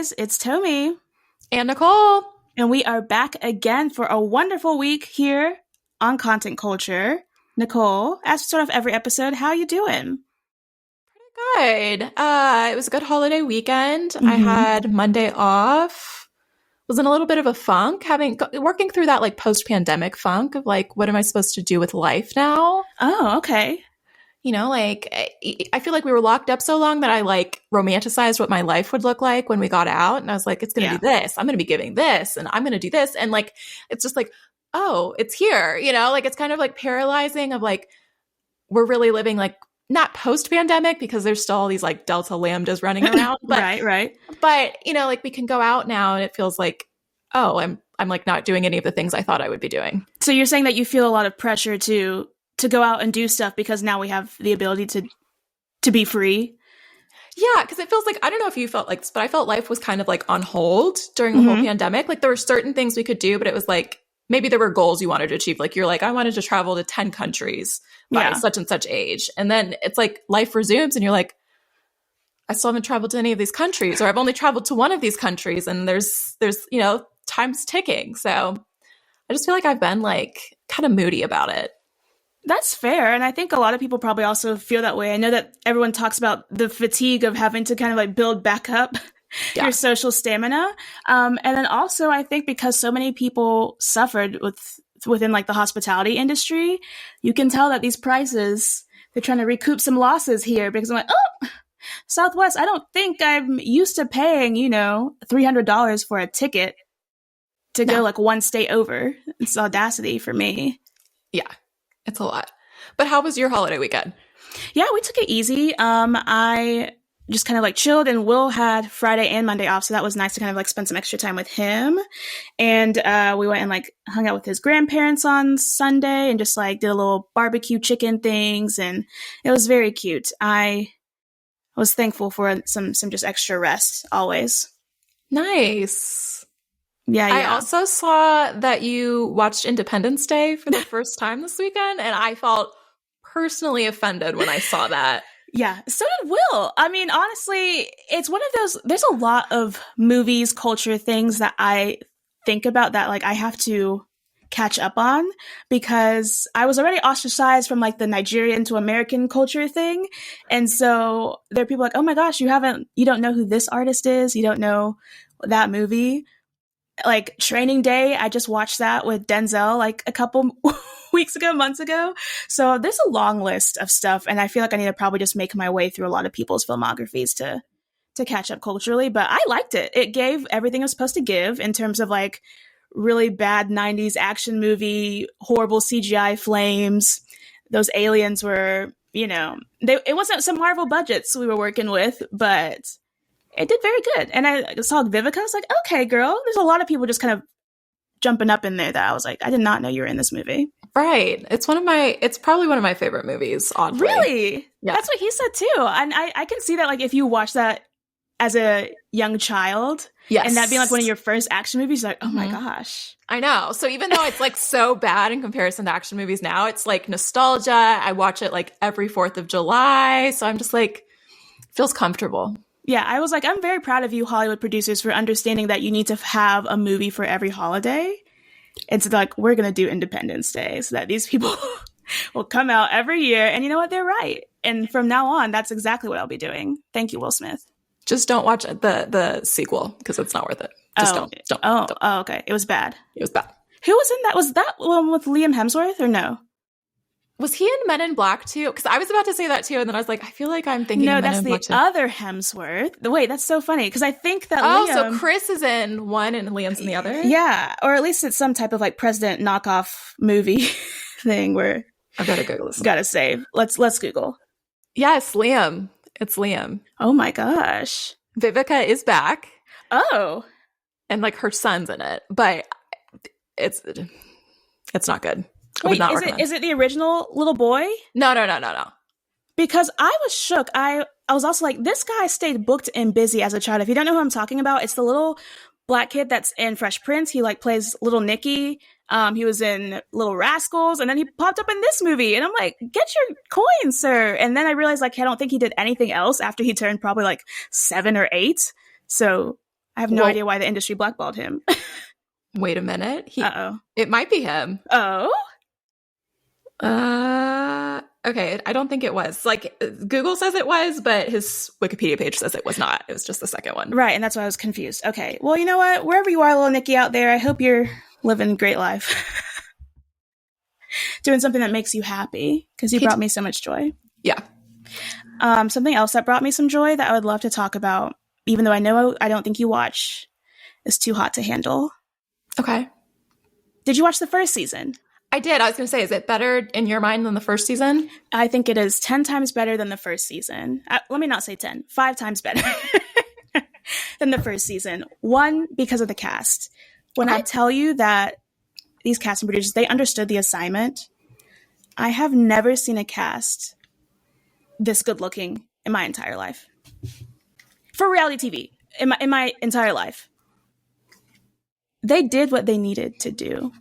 guys, it's Tomi and Nicole, and we are back again for a wonderful week here on Content Culture. Nicole, as we start off every episode, how you doing? Pretty good. It was a good holiday weekend. I had Monday off. Was in a little bit of a funk, working through that like post-pandemic funk of like, what am I supposed to do with life now? Oh, okay. You know, like I feel like we were locked up so long that I like romanticized what my life would look like when we got out. And I was like, it's going to be this. I'm going to be giving this and I'm going to do this. And like, it's just like, oh, it's here. You know, like it's kind of like paralyzing of like, we're really living like not post-pandemic because there's still all these like Delta Lambdas running around. But, right. But, you know, like we can go out now and it feels like, oh, I'm like not doing any of the things I thought I would be doing. So you're saying that you feel a lot of pressure to go out and do stuff because now we have the ability to be free? Yeah, because it feels like, I don't know if you felt like this, but I felt life was kind of like on hold during the whole pandemic. Like there were certain things we could do, but it was like, maybe there were goals you wanted to achieve. Like you're like, I wanted to travel to 10 countries by such and such age. And then it's like life resumes and you're like, I still haven't traveled to any of these countries, or I've only traveled to one of these countries and there's, you know, time's ticking. So I just feel like I've been like kind of moody about it. That's fair. And I think a lot of people probably also feel that way. I know that everyone talks about the fatigue of having to kind of like build back up your social stamina. And then also I think because so many people suffered within like the hospitality industry, you can tell that these prices, they're trying to recoup some losses here because I'm like, oh, Southwest, I don't think I'm used to paying, you know, $300 for a ticket to go like one state over. It's audacity for me. Yeah. It's a lot. But how was your holiday weekend? Yeah, we took it easy. I just kind of like chilled, and Will had Friday and Monday off, so that was nice to kind of like spend some extra time with him. And we went and like hung out with his grandparents on Sunday and just like did a little barbecue chicken things, and it was very cute. I was thankful for some just extra rest always. Nice. Yeah. I also saw that you watched Independence Day for the first time this weekend, and I felt personally offended when I saw that. Yeah, so did Will. I mean, honestly, it's one of those, there's a lot of movies, culture things that I think about that like I have to catch up on because I was already ostracized from like the Nigerian to American culture thing. And so there are people like, oh my gosh, you don't know who this artist is. You don't know that movie. Like Training Day, I just watched that with Denzel like a couple months ago. So there's a long list of stuff, and I feel like I need to probably just make my way through a lot of people's filmographies to catch up culturally. But I liked it. It gave everything it was supposed to give in terms of like really bad 90s action movie, horrible CGI flames. Those aliens were, you know, it wasn't some Marvel budgets we were working with, but it did very good. And I saw Vivica. I was like, okay, girl. There's a lot of people just kind of jumping up in there that I was like, I did not know you were in this movie. Right. It's probably one of my favorite movies, oddly. Really? Yeah. That's what he said too. And I can see that like if you watch that as a young child, and that being like one of your first action movies, like, oh my gosh. I know. So even though it's like so bad in comparison to action movies now, it's like nostalgia. I watch it like every 4th of July. So I'm just like, feels comfortable. Yeah, I was like, I'm very proud of you, Hollywood producers, for understanding that you need to have a movie for every holiday. And so like, we're going to do Independence Day so that these people will come out every year. And you know what? They're right. And from now on, that's exactly what I'll be doing. Thank you, Will Smith. Just don't watch the sequel because it's not worth it. Just don't. Oh, okay. It was bad. It was bad. Who was in that? Was that one with Liam Hemsworth or no? Was he in Men in Black too? Because I was about to say that too, and then I was like, I feel like I'm thinking no, of Men that's in the Black too. other Hemsworth. Wait, that's so funny because I think that Liam... so Chris is in one and Liam's in the other? Yeah, or at least it's some type of like president knockoff movie thing where I gotta Google this. Gotta save. Let's Google. Yes, Liam. It's Liam. Oh my gosh. Vivica is back. Oh. And like her son's in it, but it's not good. Wait, is it the original little boy? No. Because I was shook. I was also like, this guy stayed booked and busy as a child. If you don't know who I'm talking about, it's the little black kid that's in Fresh Prince. He like plays Little Nicky. He was in Little Rascals, and then he popped up in this movie. And I'm like, get your coins, sir. And then I realized like I don't think he did anything else after he turned probably like 7 or 8. So I have no idea why the industry blackballed him. Wait a minute. Uh-oh. It might be him. Oh? Okay. I don't think it was. Like, Google says it was, but his Wikipedia page says it was not. It was just the second one. Right, and that's why I was confused. Okay. Well, you know what? Wherever you are, little Nikki out there, I hope you're living a great life. Doing something that makes you happy, because you brought me so much joy. Yeah. Something else that brought me some joy that I would love to talk about, even though I don't think you watch, is Too Hot to Handle. Okay. Did you watch the first season? I did. I was going to say, is it better in your mind than the first season? I think it is 10 times better than the first season. Let me not say 10. 5 times better than the first season. One, because of the cast. When I tell you that these casting producers, they understood the assignment, I have never seen a cast this good looking in my entire life. For reality TV, in my entire life. They did what they needed to do.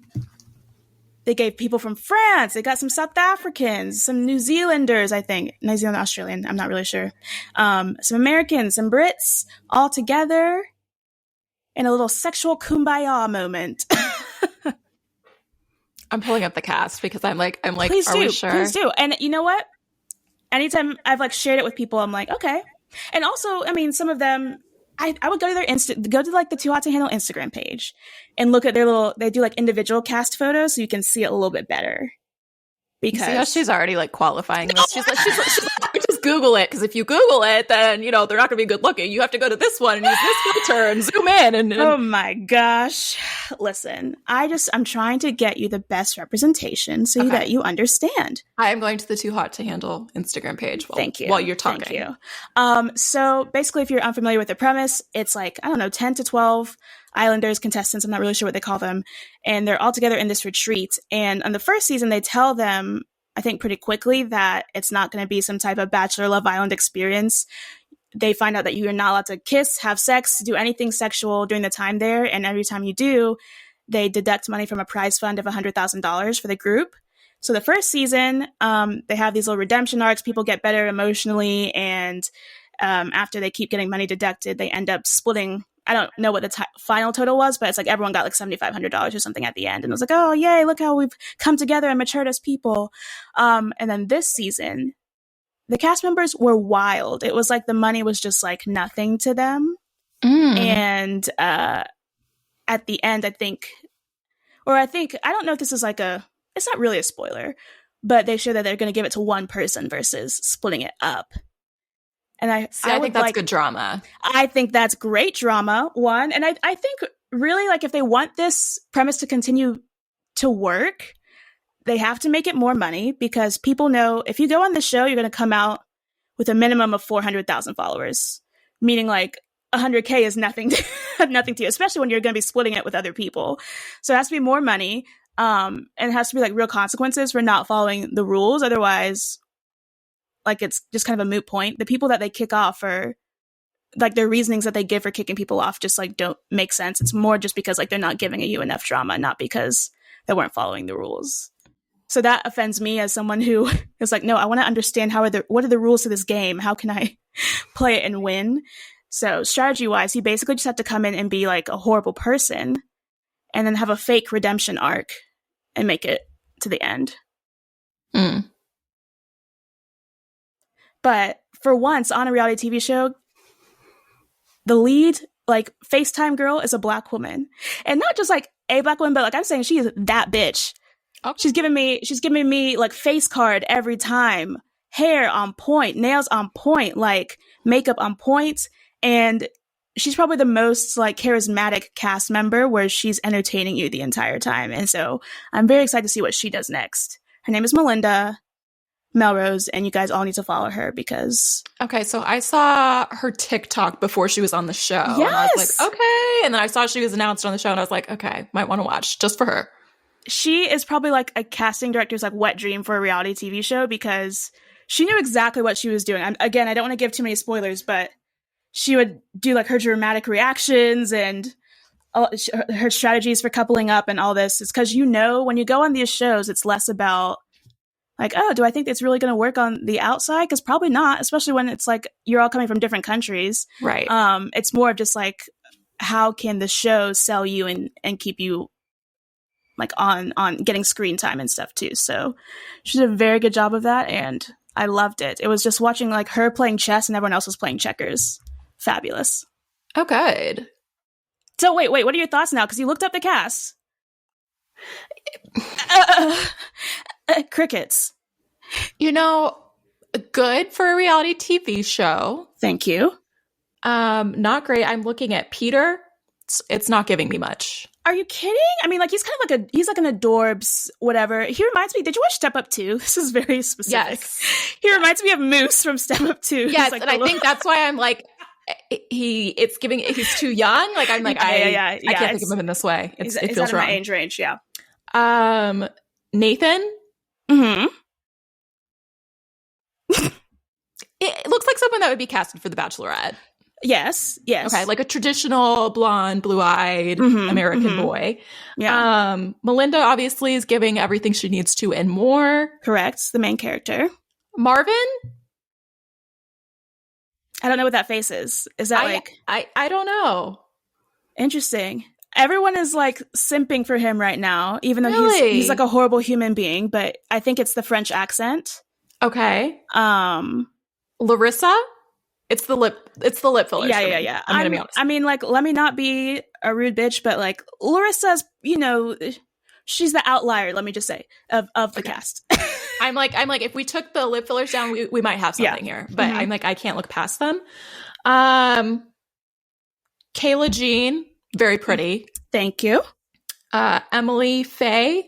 They gave people from France. They got some South Africans, some New Zealanders, I think. New Zealand, Australian. I'm not really sure. Some Americans, some Brits, all together in a little sexual kumbaya moment. I'm pulling up the cast because I'm like, please are we sure? Please do. And you know what? Anytime I've like shared it with people, I'm like, okay. And also, I mean, some of them, I would go to their go to like the Too Hot to Handle Instagram page and look at their they do like individual cast photos so you can see it a little bit better. Because see how she's already like qualifying this. She's like, just Google it, because if you Google it, then they're not going to be good looking. You have to go to this one and use this filter and zoom in. And oh my gosh! Listen, I'm trying to get you the best representation so that you understand. I am going to the Too Hot to Handle Instagram page. Thank you. While you're talking. Thank you. So basically, if you're unfamiliar with the premise, it's like 10 to 12 Islanders, contestants, I'm not really sure what they call them, and they're all together in this retreat. And on the first season, they tell them, I think pretty quickly, that it's not going to be some type of Bachelor Love Island experience. They find out that you are not allowed to kiss, have sex, do anything sexual during the time there, and every time you do, they deduct money from a prize fund of $100,000 for the group. So the first season, they have these little redemption arcs, people get better emotionally, and after they keep getting money deducted, they end up splitting. I don't know what the final total was, but it's like everyone got like $7,500 or something at the end. And it was like, oh, yay, look how we've come together and matured as people. And then this season, the cast members were wild. It was like the money was just like nothing to them. And at the end, I don't know if this is like it's not really a spoiler, but they show that they're going to give it to one person versus splitting it up. And I think that's good drama. I think that's great drama, one. And I think really, like, if they want this premise to continue to work, they have to make it more money, because people know if you go on the show, you're going to come out with a minimum of 400,000 followers, meaning like 100K is nothing to you, especially when you're going to be splitting it with other people. So it has to be more money. And it has to be like real consequences for not following the rules. Otherwise, like, it's just kind of a moot point. The people that they kick off are like, their reasonings that they give for kicking people off just like don't make sense. It's more just because like they're not giving you enough drama, not because they weren't following the rules. So that offends me as someone who is like, no, I want to understand what are the rules to this game? How can I play it and win? So strategy wise, you basically just have to come in and be like a horrible person and then have a fake redemption arc and make it to the end. But for once on a reality TV show, the lead, like, FaceTime girl is a Black woman. And not just like a Black woman, but like I'm saying, she is that bitch. Okay. She's giving me like face card every time. Hair on point, nails on point, like makeup on point. And she's probably the most like charismatic cast member, where she's entertaining you the entire time. And so I'm very excited to see what she does next. Her name is Melinda Melrose, and you guys all need to follow her because... Okay, so I saw her TikTok before she was on the show. Yes! And I was like, okay. And then I saw she was announced on the show, and I was like, okay, might want to watch just for her. She is probably like a casting director's like wet dream for a reality TV show, because she knew exactly what she was doing. Again, I don't want to give too many spoilers, but she would do like her dramatic reactions and her strategies for coupling up and all this. It's because, when you go on these shows, it's less about like, oh, do I think it's really going to work on the outside? Because probably not, especially when it's like you're all coming from different countries. Right. It's more of just like, how can the show sell you and keep you like on getting screen time and stuff too. So she did a very good job of that, and I loved it. It was just watching like her playing chess and everyone else was playing checkers. Fabulous. Oh, good. So wait, what are your thoughts now? Because you looked up the cast. Crickets. You know, good for a reality TV show. Thank you. Not great. I'm looking at Peter. It's not giving me much. Are you kidding? I mean, like he's kind of like he's like an adorbs, whatever. He reminds me. Did you watch Step Up 2? This is very specific. Yes. He reminds me of Moose from Step Up 2. Yes, like and I think that's why I'm like, he's too young. Like I'm like, I can't think of him in this way. It feels out of wrong. my age range, yeah. Nathan. Mm-hmm. It looks like someone that would be casted for The Bachelorette. Yes. Okay, like a traditional blonde, blue-eyed American boy. Yeah. Melinda obviously is giving everything she needs to and more. Correct. The main character. Marvin? I don't know what that face is. Is that I don't know. Interesting. Everyone is like simping for him right now, even though Really? he's like a horrible human being, but I think it's the French accent. Okay. Larissa? It's the lip fillers. Yeah. I'm gonna be honest. I mean, like, let me not be a rude bitch, but like Larissa's, she's the outlier, let me just say, of the cast. I'm like, if we took the lip fillers down, we might have something here. But I'm like, I can't look past them. Kayla Jean, very pretty. Thank you. Emily Faye,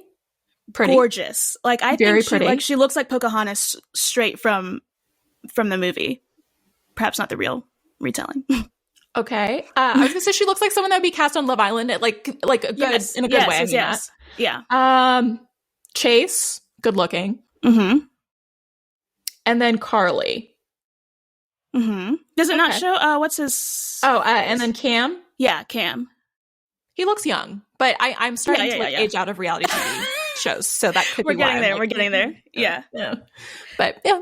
pretty. Gorgeous. Like I very think pretty. she looks like Pocahontas straight from the movie. Perhaps not the real retelling. Okay. I was gonna say she looks like someone that would be cast on Love Island at like a good in a good way. Yes. Yeah. Chase, good looking. Mm-hmm. And then Carly. Mm-hmm. Does it not show what's his and then Cam? Yeah, Cam. He looks young, but I'm starting to age out of reality TV shows, so that could be why. We're getting there. Yeah. But yeah.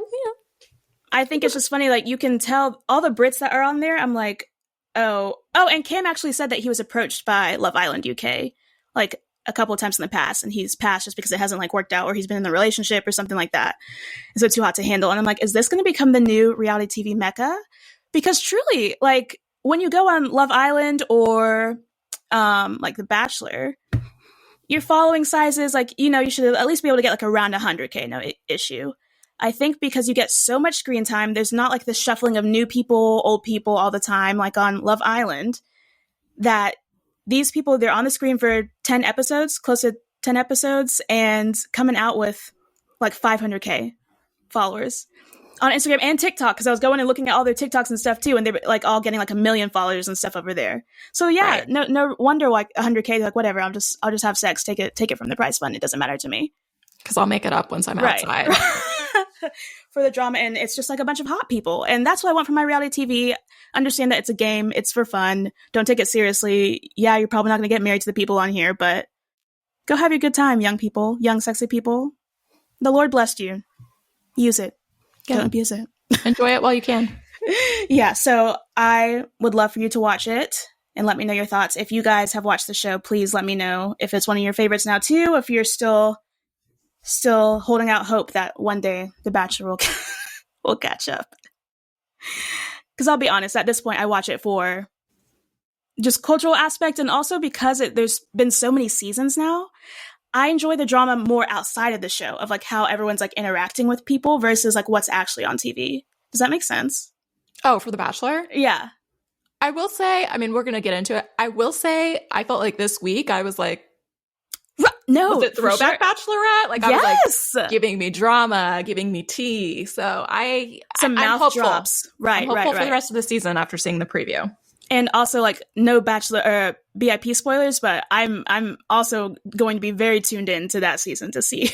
I think it's just funny, like you can tell all the Brits that are on there, I'm like, oh, and Cam actually said that he was approached by Love Island UK like a couple of times in the past, and he's passed just because it hasn't like worked out, or he's been in a relationship or something like that. And so too hot to handle. And I'm like, is this going to become the new reality TV mecca? Because truly, like when you go on Love Island or like The Bachelor, your following sizes, like, you should at least be able to get like around 100K, no issue. I think because you get so much screen time, there's not like the shuffling of new people, old people all the time, like on Love Island, that these people, they're on the screen for 10 episodes, close to 10 episodes, and coming out with like 500K followers on Instagram and TikTok. Because I was going and looking at all their TikToks and stuff too, and they're like all getting like 1 million followers and stuff over there. So yeah, right. No wonder like 100K, like whatever, I'll just have sex, take it from the prize fund. It doesn't matter to me. Because I'll make it up once I'm outside. For the drama, and it's just like a bunch of hot people, and that's what I want from my reality TV. Understand that it's a game, it's for fun, don't take it seriously. Yeah, you're probably not going to get married to the people on here, but go have your good time, young people, young sexy people. The Lord blessed you. Use it. Don't abuse it. Enjoy it while you can. Yeah, so I would love for you to watch it and let me know your thoughts. If you guys have watched the show, please let me know if it's one of your favorites now too, if you're still holding out hope that one day The Bachelor will catch up. Because I'll be honest, at this point, I watch it for just cultural aspect, and also because there's been so many seasons now, I enjoy the drama more outside of the show, of like how everyone's like interacting with people versus like what's actually on TV. Does that make sense? Oh, for The Bachelor? Yeah. I will say, I mean, we're going to get into it. I will say, I felt like this week, I was like, no, was it throwback Bachelorette? Like, yes. I was like, giving me drama, giving me tea. So I'm mouth hopeful. Drops. Right, I'm hopeful for the rest of the season after seeing the preview. And also, like, no Bachelor or BIP spoilers, but I'm also going to be very tuned in to that season to see.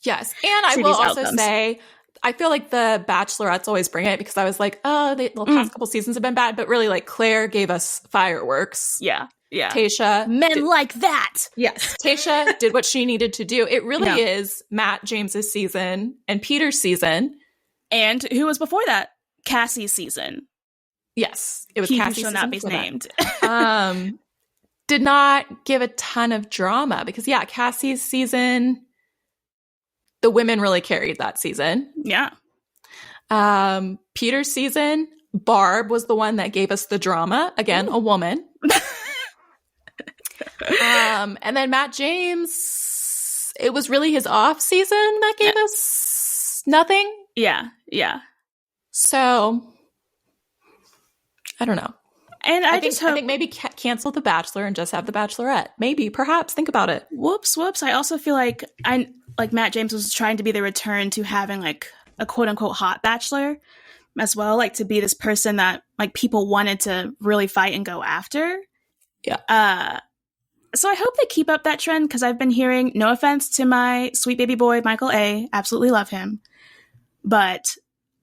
Yes, and I will also say, I feel like the Bachelorettes always bring it, because I was like, the past couple seasons have been bad, but really, like, Claire gave us fireworks. Yeah. Yeah. Tayshia. Men like that. Yes. Tayshia did what she needed to do. It really is Matt James's season and Peter's season. And who was before that? Cassie's season. Yes, it was He who Cassie's shall season not be before named. that. Did not give a ton of drama because, yeah, Cassie's season, the women really carried that season. Yeah. Peter's season, Barb was the one that gave us the drama. Again, a woman. And then Matt James, it was really his off season that gave us nothing. Yeah. Yeah. So, I don't know. And I think maybe cancel The Bachelor and just have The Bachelorette. Maybe, perhaps. Think about it. Whoops. I also feel like Matt James was trying to be the return to having like a quote unquote hot bachelor as well, like to be this person that like people wanted to really fight and go after. Yeah. So I hope they keep up that trend because I've been hearing, no offense to my sweet baby boy, Michael A. Absolutely love him. But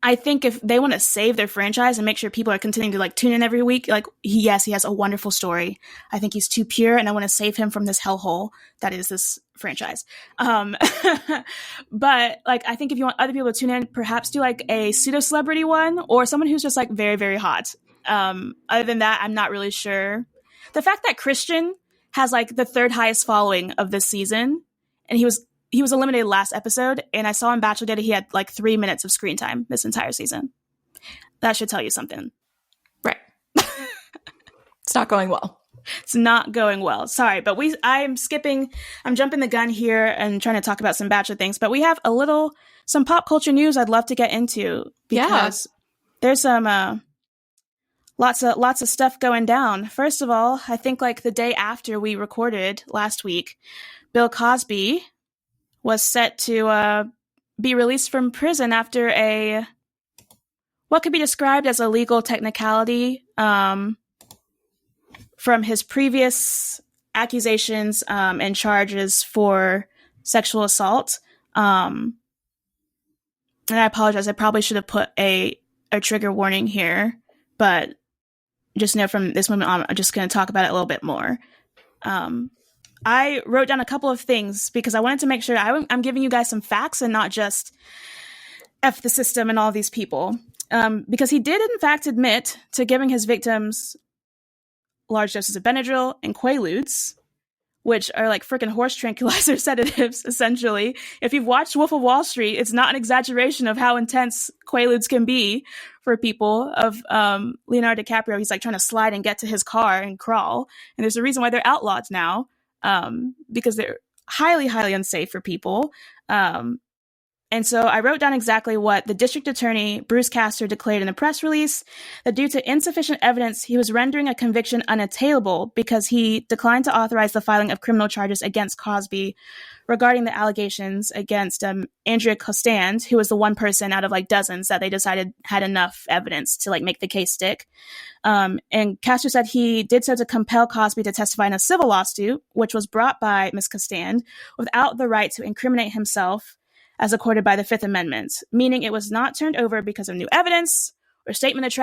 I think if they want to save their franchise and make sure people are continuing to like tune in every week, like he has a wonderful story. I think he's too pure and I want to save him from this hellhole that is this franchise. But like, I think if you want other people to tune in, perhaps do like a pseudo celebrity one or someone who's just like very, very hot. Other than that, I'm not really sure. The fact that Christian has like the third highest following of this season and he was eliminated last episode, and I saw on Bachelor Data he had like 3 minutes of screen time this entire season. That should tell you something. Right. It's not going well. It's not going well. Sorry, but I'm jumping the gun here and trying to talk about some Bachelor things, but we have some pop culture news I'd love to get into because there's some lots of stuff going down. First of all, I think like the day after we recorded last week, Bill Cosby was set to be released from prison after what could be described as a legal technicality from his previous accusations and charges for sexual assault. And I apologize, I probably should have put a trigger warning here, but just know from this moment on, I'm just going to talk about it a little bit more. I wrote down a couple of things because I wanted to make sure I'm giving you guys some facts and not just F the system and all these people. Because he did, in fact, admit to giving his victims large doses of Benadryl and Quaaludes, which are like freaking horse tranquilizer sedatives, essentially. If you've watched Wolf of Wall Street, it's not an exaggeration of how intense Quaaludes can be for people. Of Leonardo DiCaprio, he's like trying to slide and get to his car and crawl. And there's a reason why they're outlawed now. Because they're highly, highly unsafe for people. And so I wrote down exactly what the district attorney, Bruce Castor, declared in a press release, that due to insufficient evidence, he was rendering a conviction unattainable because he declined to authorize the filing of criminal charges against Cosby regarding the allegations against Andrea Costand, who was the one person out of like dozens that they decided had enough evidence to like make the case stick. And Castor said he did so to compel Cosby to testify in a civil lawsuit, which was brought by Ms. Costand without the right to incriminate himself as accorded by the Fifth Amendment, meaning it was not turned over because of new evidence or statement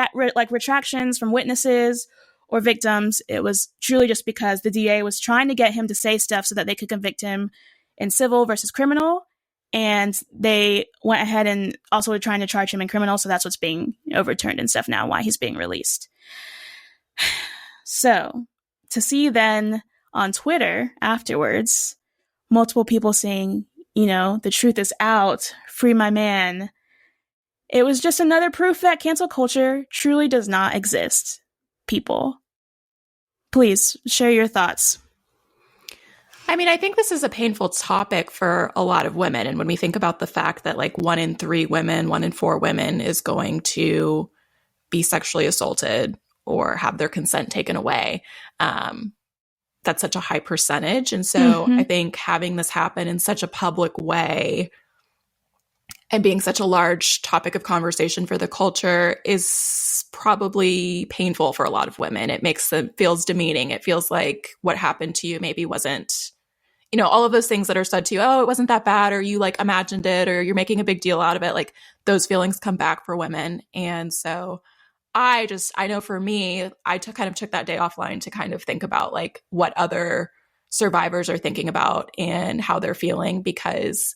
retractions from witnesses or victims. It was truly just because the DA was trying to get him to say stuff so that they could convict him in civil versus criminal. And they went ahead and also were trying to charge him in criminal. So that's what's being overturned and stuff now, why he's being released. So to see then on Twitter afterwards, multiple people saying, you know, the truth is out, free my man. It was just another proof that cancel culture truly does not exist. People, please share your thoughts. I mean, I think this is a painful topic for a lot of women. And when we think about the fact that like 1 in 3 women, 1 in 4 women is going to be sexually assaulted or have their consent taken away, that's such a high percentage. And so I think having this happen in such a public way and being such a large topic of conversation for the culture is probably painful for a lot of women. It feels demeaning. It feels like what happened to you maybe wasn't, you know, all of those things that are said to you, oh, it wasn't that bad, or you like imagined it, or you're making a big deal out of it. Like those feelings come back for women. And so I know for me, I kind of took that day offline to kind of think about like what other survivors are thinking about and how they're feeling, because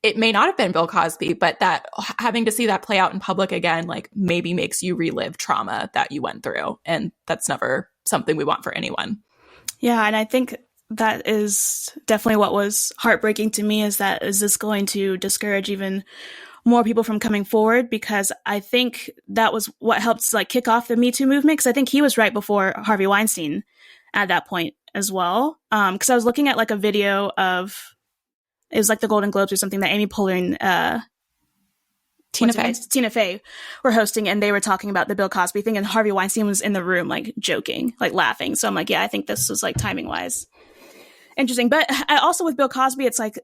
it may not have been Bill Cosby, but that having to see that play out in public again, like maybe makes you relive trauma that you went through. And that's never something we want for anyone. Yeah. And I think that is definitely what was heartbreaking to me, is this going to discourage even more people from coming forward? Because I think that was what helped like kick off the Me Too movement. Because I think he was right before Harvey Weinstein at that point as well. Because I was looking at like a video of, it was like the Golden Globes or something that Amy Poehler and Tina Fey were hosting, and they were talking about the Bill Cosby thing, and Harvey Weinstein was in the room like joking, like laughing. So I'm like, yeah, I think this was like timing wise interesting. But I also, with Bill Cosby, it's like,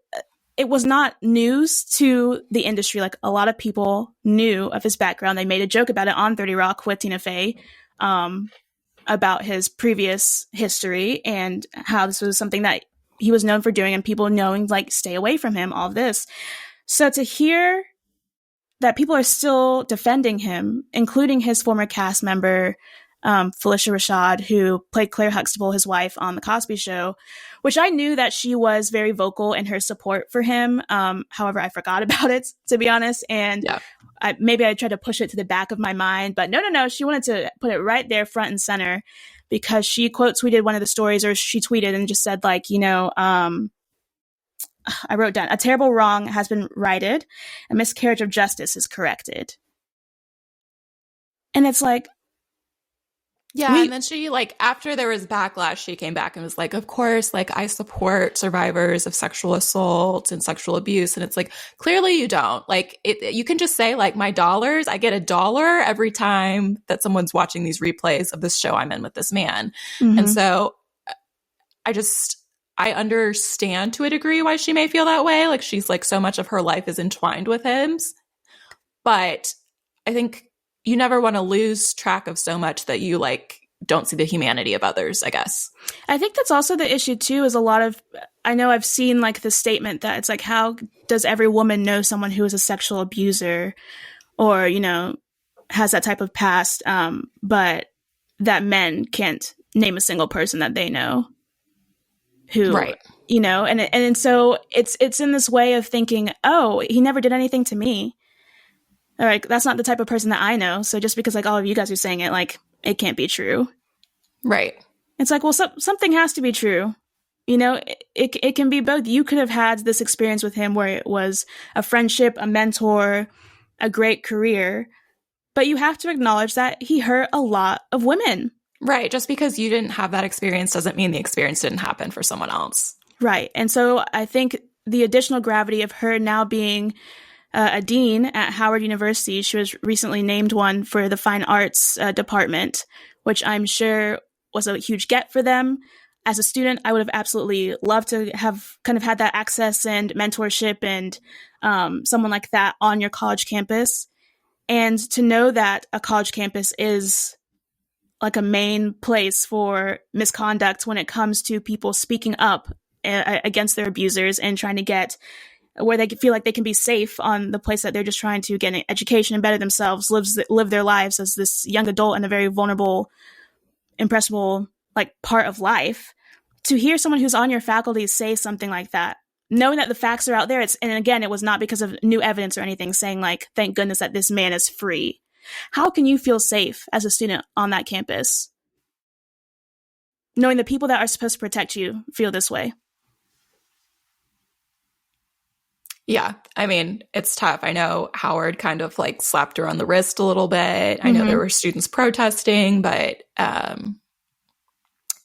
it was not news to the industry. Like, a lot of people knew of his background. They made a joke about it on 30 Rock with Tina Fey, about his previous history and how this was something that he was known for doing, and people knowing, like, stay away from him, all of this. So to hear that people are still defending him, including his former cast member, Phylicia Rashad, who played Claire Huxtable, his wife, on The Cosby Show, which I knew that she was very vocal in her support for him. However, I forgot about it, to be honest. And maybe I tried to push it to the back of my mind. But no. She wanted to put it right there front and center, because she quote tweeted one of the stories, or she tweeted and just said, like, I wrote down, "A terrible wrong has been righted. A miscarriage of justice is corrected." And it's like, and then she, like, after there was backlash, she came back and was like, of course, like, I support survivors of sexual assault and sexual abuse. And it's like, clearly you don't. Like, you can just say, like, my dollars, I get $1 every time that someone's watching these replays of this show I'm in with this man. Mm-hmm. And so I understand to a degree why she may feel that way. Like, she's like, so much of her life is entwined with him. But I think you never want to lose track of so much that you, like, don't see the humanity of others, I guess. I think that's also the issue too, is I know I've seen like the statement that it's like, how does every woman know someone who is a sexual abuser or, has that type of past, but that men can't name a single person that they know who, right. And so it's in this way of thinking, oh, he never did anything to me. All right, that's not the type of person that I know. So just because, like, all of you guys are saying it, like, it can't be true. Right. It's like, well, something has to be true. It can be both. You could have had this experience with him where it was a friendship, a mentor, a great career, but you have to acknowledge that he hurt a lot of women. Right. Just because you didn't have that experience doesn't mean the experience didn't happen for someone else. Right. And so I think the additional gravity of her now being a dean at Howard University. She was recently named one for the fine arts department, which I'm sure was a huge get for them. As a student, I would have absolutely loved to have kind of had that access and mentorship and someone like that on your college campus. And to know that a college campus is like a main place for misconduct when it comes to people speaking up against their abusers and trying to get where they feel like they can be safe on the place that they're just trying to get an education and better themselves, live their lives as this young adult in a very vulnerable, impressionable, like, part of life. To hear someone who's on your faculty say something like that, knowing that the facts are out there, and again, it was not because of new evidence or anything, saying like, thank goodness that this man is free. How can you feel safe as a student on that campus, knowing the people that are supposed to protect you feel this way? Yeah, I mean, it's tough. I know Howard kind of like slapped her on the wrist a little bit. I know there were students protesting, but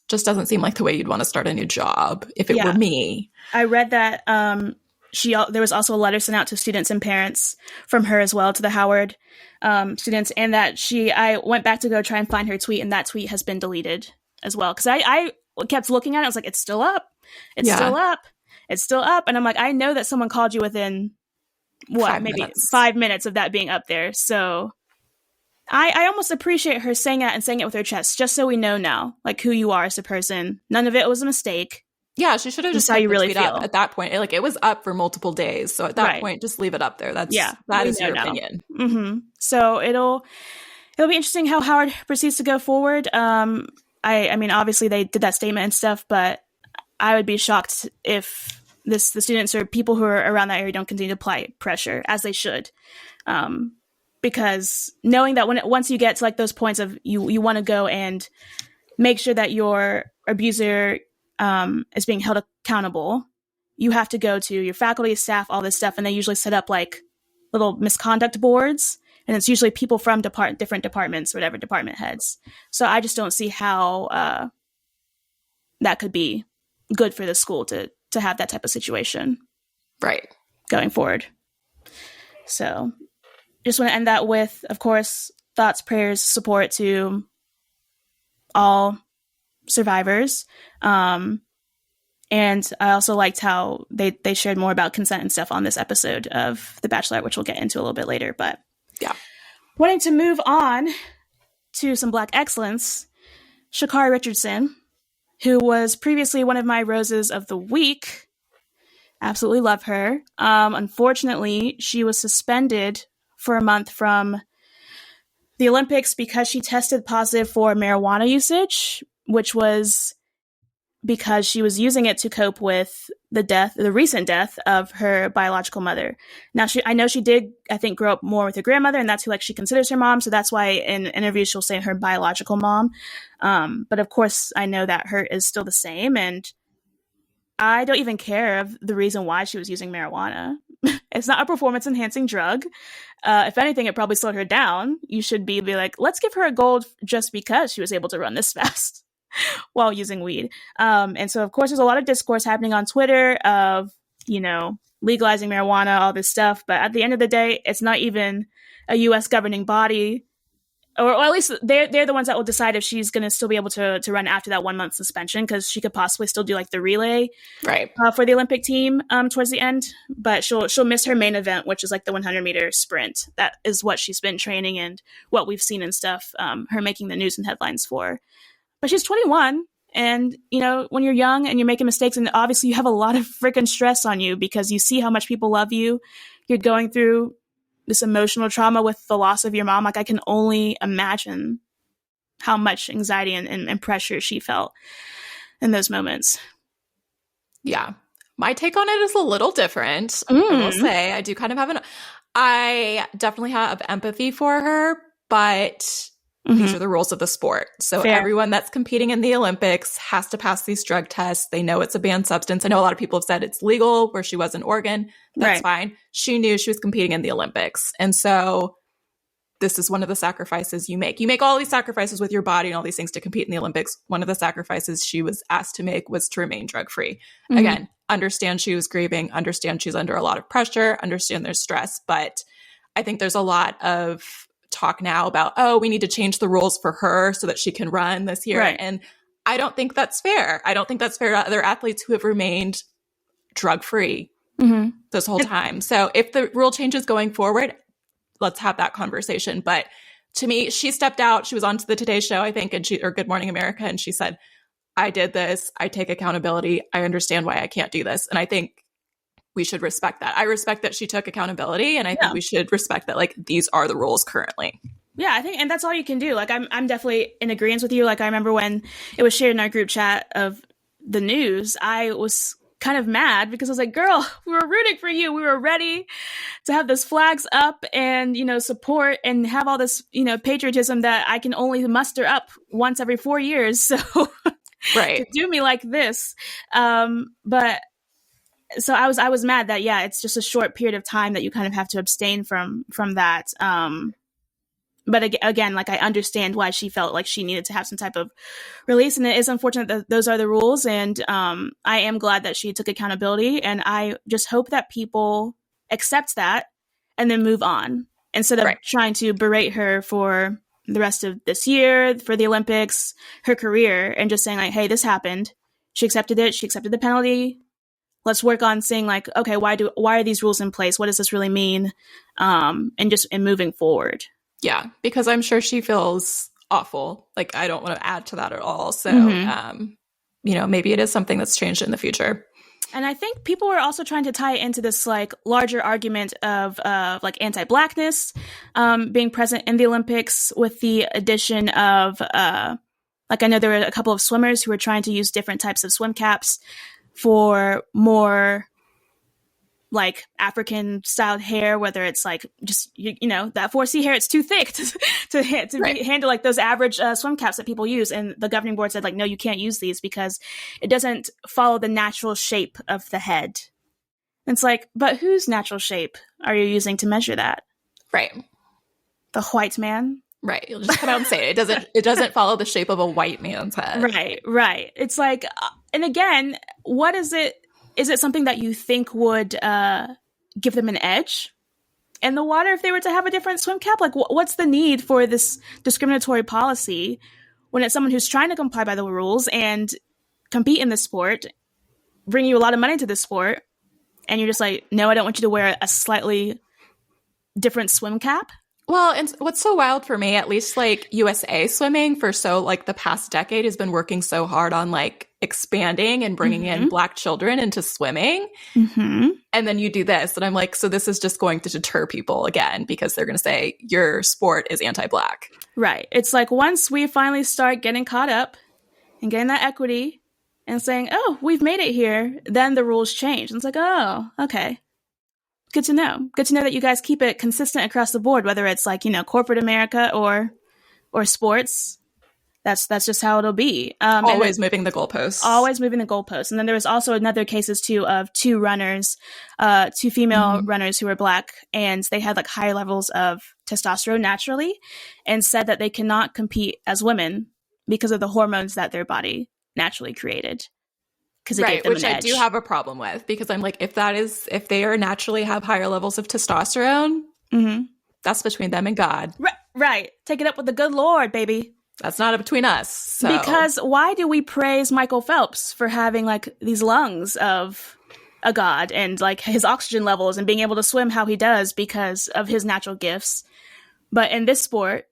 just doesn't seem like the way you'd want to start a new job if it were me. I read that there was also a letter sent out to students and parents from her as well, to the Howard students, and that I went back to go try and find her tweet, and that tweet has been deleted as well. Because I kept looking at it. I was like, it's still up. It's still up. It's still up. And I'm like, I know that someone called you within, maybe 5 minutes of that being up there. So I almost appreciate her saying that and saying it with her chest, just so we know now, like, who you are as a person. None of it was a mistake. Yeah, she should have just how you really feel up at that point. Like, it was up for multiple days. So at that point, just leave it up there. That is your opinion. Mm-hmm. So it'll be interesting how Howard proceeds to go forward. I mean, obviously they did that statement and stuff, but I would be shocked if the students or people who are around that area don't continue to apply pressure as they should. Because knowing that once you get to like those points of you want to go and make sure that your abuser is being held accountable, you have to go to your faculty, staff, all this stuff, and they usually set up like little misconduct boards, and it's usually people from different departments, whatever department heads. So I just don't see how that could be good for the school to have that type of situation, right, going forward. So just want to end that with, of course, thoughts, prayers, support to all survivors. And I also liked how they shared more about consent and stuff on this episode of The Bachelorette, which we'll get into a little bit later. But yeah, wanting to move on to some Black excellence, Sha'Carri Richardson, who was previously one of my roses of the week. Absolutely love her. Unfortunately, she was suspended for a month from the Olympics because she tested positive for marijuana usage, which was because she was using it to cope with the recent death of her biological mother. Now, I know she did, I think, grow up more with her grandmother, and that's who she considers her mom. So that's why in interviews she'll say her biological mom. But of course, I know that her is still the same, and I don't even care of the reason why she was using marijuana. It's not a performance-enhancing drug. If anything, it probably slowed her down. You should be like, let's give her a gold just because she was able to run this fast while using weed. And so, of course, there's a lot of discourse happening on Twitter of, legalizing marijuana, all this stuff. But at the end of the day, it's not even a U.S. governing body, or at least they're the ones that will decide if she's going to still be able to run after that 1 month suspension, because she could possibly still do like the relay right, for the Olympic team towards the end. But she'll miss her main event, which is like the 100-meter sprint. That is what she's been training and what we've seen and stuff, her making the news and headlines for. But she's 21, and, when you're young and you're making mistakes, and obviously you have a lot of freaking stress on you because you see how much people love you. You're going through this emotional trauma with the loss of your mom. Like, I can only imagine how much anxiety and pressure she felt in those moments. Yeah. My take on it is a little different. I will say I do kind of I definitely have empathy for her, but these are the rules of the sport. So Fair. Everyone that's competing in the Olympics has to pass these drug tests. They know it's a banned substance. I know a lot of people have said it's legal where she was in Oregon. That's fine. She knew she was competing in the Olympics. And so this is one of the sacrifices you make. You make all these sacrifices with your body and all these things to compete in the Olympics. One of the sacrifices she was asked to make was to remain drug-free. Again, understand she was grieving, understand she's under a lot of pressure, understand there's stress. But I think there's a lot of talk now about, we need to change the rules for her so that she can run this year. Right. And I don't think that's fair. I don't think that's fair to other athletes who have remained drug-free this whole time. So if the rule changes going forward, let's have that conversation. But to me, she stepped out. She was on to the Today Show, I think, or Good Morning America, and she said, I did this. I take accountability. I understand why I can't do this. And I think we should respect that. I respect that she took accountability, and I think we should respect that, like, these are the rules currently. Yeah, I think, and that's all you can do. Like, I'm definitely in agreement with you. Like, I remember when it was shared in our group chat of the news, I was kind of mad because I was like, girl, we were rooting for you. We were ready to have those flags up and, support and have all this, patriotism that I can only muster up once every 4 years. So to do me like this. But so I was mad that, it's just a short period of time that you kind of have to abstain from that. But again, like, I understand why she felt like she needed to have some type of release. And it is unfortunate that those are the rules. And I am glad that she took accountability. And I just hope that people accept that and then move on instead of trying to berate her for the rest of this year, for the Olympics, her career, and just saying, like, hey, this happened. She accepted it. She accepted the penalty. Let's work on saying, like, okay, why are these rules in place? What does this really mean? And moving forward. Yeah, because I'm sure she feels awful. Like, I don't want to add to that at all. So, maybe it is something that's changed in the future. And I think people are also trying to tie it into this, like, larger argument of like, anti-Blackness being present in the Olympics with the addition of, like, I know there were a couple of swimmers who were trying to use different types of swim caps for more like African styled hair, whether it's like just, you know, that 4C hair, it's too thick to handle like those average swim caps that people use. And the governing board said like, no, you can't use these because it doesn't follow the natural shape of the head. And it's like, but whose natural shape are you using to measure that? Right. The white man? Right. You'll just come out and say it. It doesn't follow the shape of a white man's head. Right. It's like, and again, what is it? Is it something that you think would give them an edge in the water if they were to have a different swim cap? Like, what's the need for this discriminatory policy when it's someone who's trying to comply by the rules and compete in the sport, bring you a lot of money to the sport, and you're just like, no, I don't want you to wear a slightly different swim cap? Well, and what's so wild for me, at least like USA swimming for like the past decade has been working so hard on like expanding and bringing in Black children into swimming. And then you do this. And I'm like, so this is just going to deter people again because they're going to say your sport is anti-Black. Right. It's like once we finally start getting caught up and getting that equity and saying, oh, we've made it here, then the rules change. And it's like, oh, okay. Good to know. Good to know that you guys keep it consistent across the board, whether it's like, you know, corporate America or sports. That's just how it'll be. Always moving the goalposts. Always moving the goalposts. And then there was also another cases too of two female runners who were Black, and they had like higher levels of testosterone naturally, and said that they cannot compete as women because of the hormones that their body naturally created. Right, which I do have a problem with, because I'm like, if they are naturally have higher levels of testosterone, that's between them and God. Right. Take it up with the good Lord, baby. That's not between us. So. Because why do we praise Michael Phelps for having like these lungs of a god and like his oxygen levels and being able to swim how he does because of his natural gifts? But in this sport,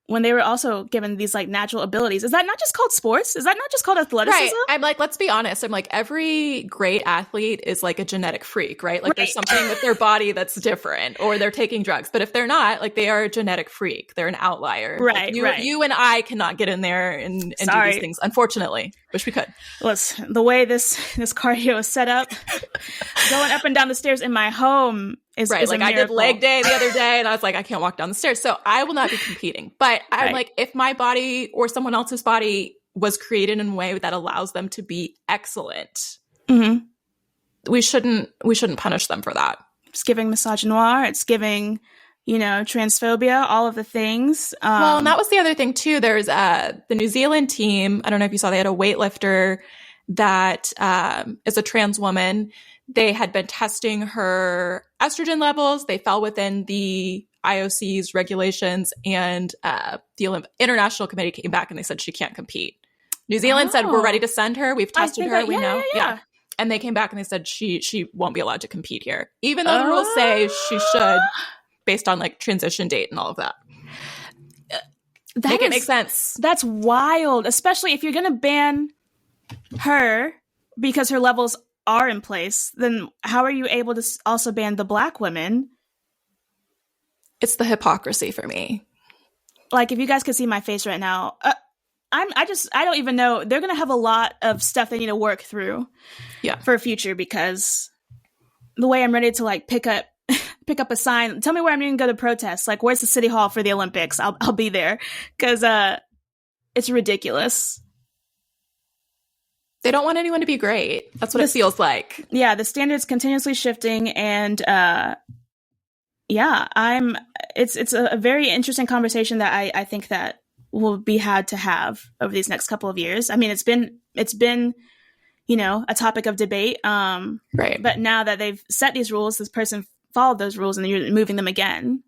when they were also given these like natural abilities, is that not just called sports? Is that not just called athleticism? Right. I'm like, let's be honest. I'm like, every great athlete is like a genetic freak, right? Like there's something with their body that's different, or they're taking drugs. But if they're not, like they are a genetic freak. They're an outlier. Right. Like you and I cannot get in there and do these things. Unfortunately. Wish we could. Listen, the way this cardio is set up, going up and down the stairs in my home is right. Is like a I miracle. did leg day the other day, and I was like, I can't walk down the stairs, so I will not be competing. But I'm like, if my body or someone else's body was created in a way that allows them to be excellent, we shouldn't punish them for that. It's giving misogynoir. It's giving, you know, transphobia, all of the things. Well, and that was the other thing too. There's the New Zealand team. I don't know if you saw, they had a weightlifter that is a trans woman. They had been testing her estrogen levels. They fell within the IOC's regulations, and the International Committee came back and they said she can't compete. New Zealand said, we're ready to send her. We've tested her. We know. Yeah. And they came back and they said she won't be allowed to compete here, even though the rules say she should, based on like transition date and all of that. Make it make sense. That's wild, especially if you're going to ban her because her levels are in place. Then how are you able to also ban the Black women? It's the hypocrisy for me. Like, if you guys could see my face right now, I don't even know. They're going to have a lot of stuff they need to work through for future, because the way I'm ready to like pick up a sign, tell me where I'm going to go to protest. Like, where's the city hall for the Olympics? I'll be there, because it's ridiculous. They don't want anyone to be great. That's what it feels like. Yeah, the standard's continuously shifting, and it's a very interesting conversation that I think that will be had to have over these next couple of years. I mean, it's been, you know, a topic of debate. Right. But now that they've set these rules, this person followed those rules, and you're moving them again.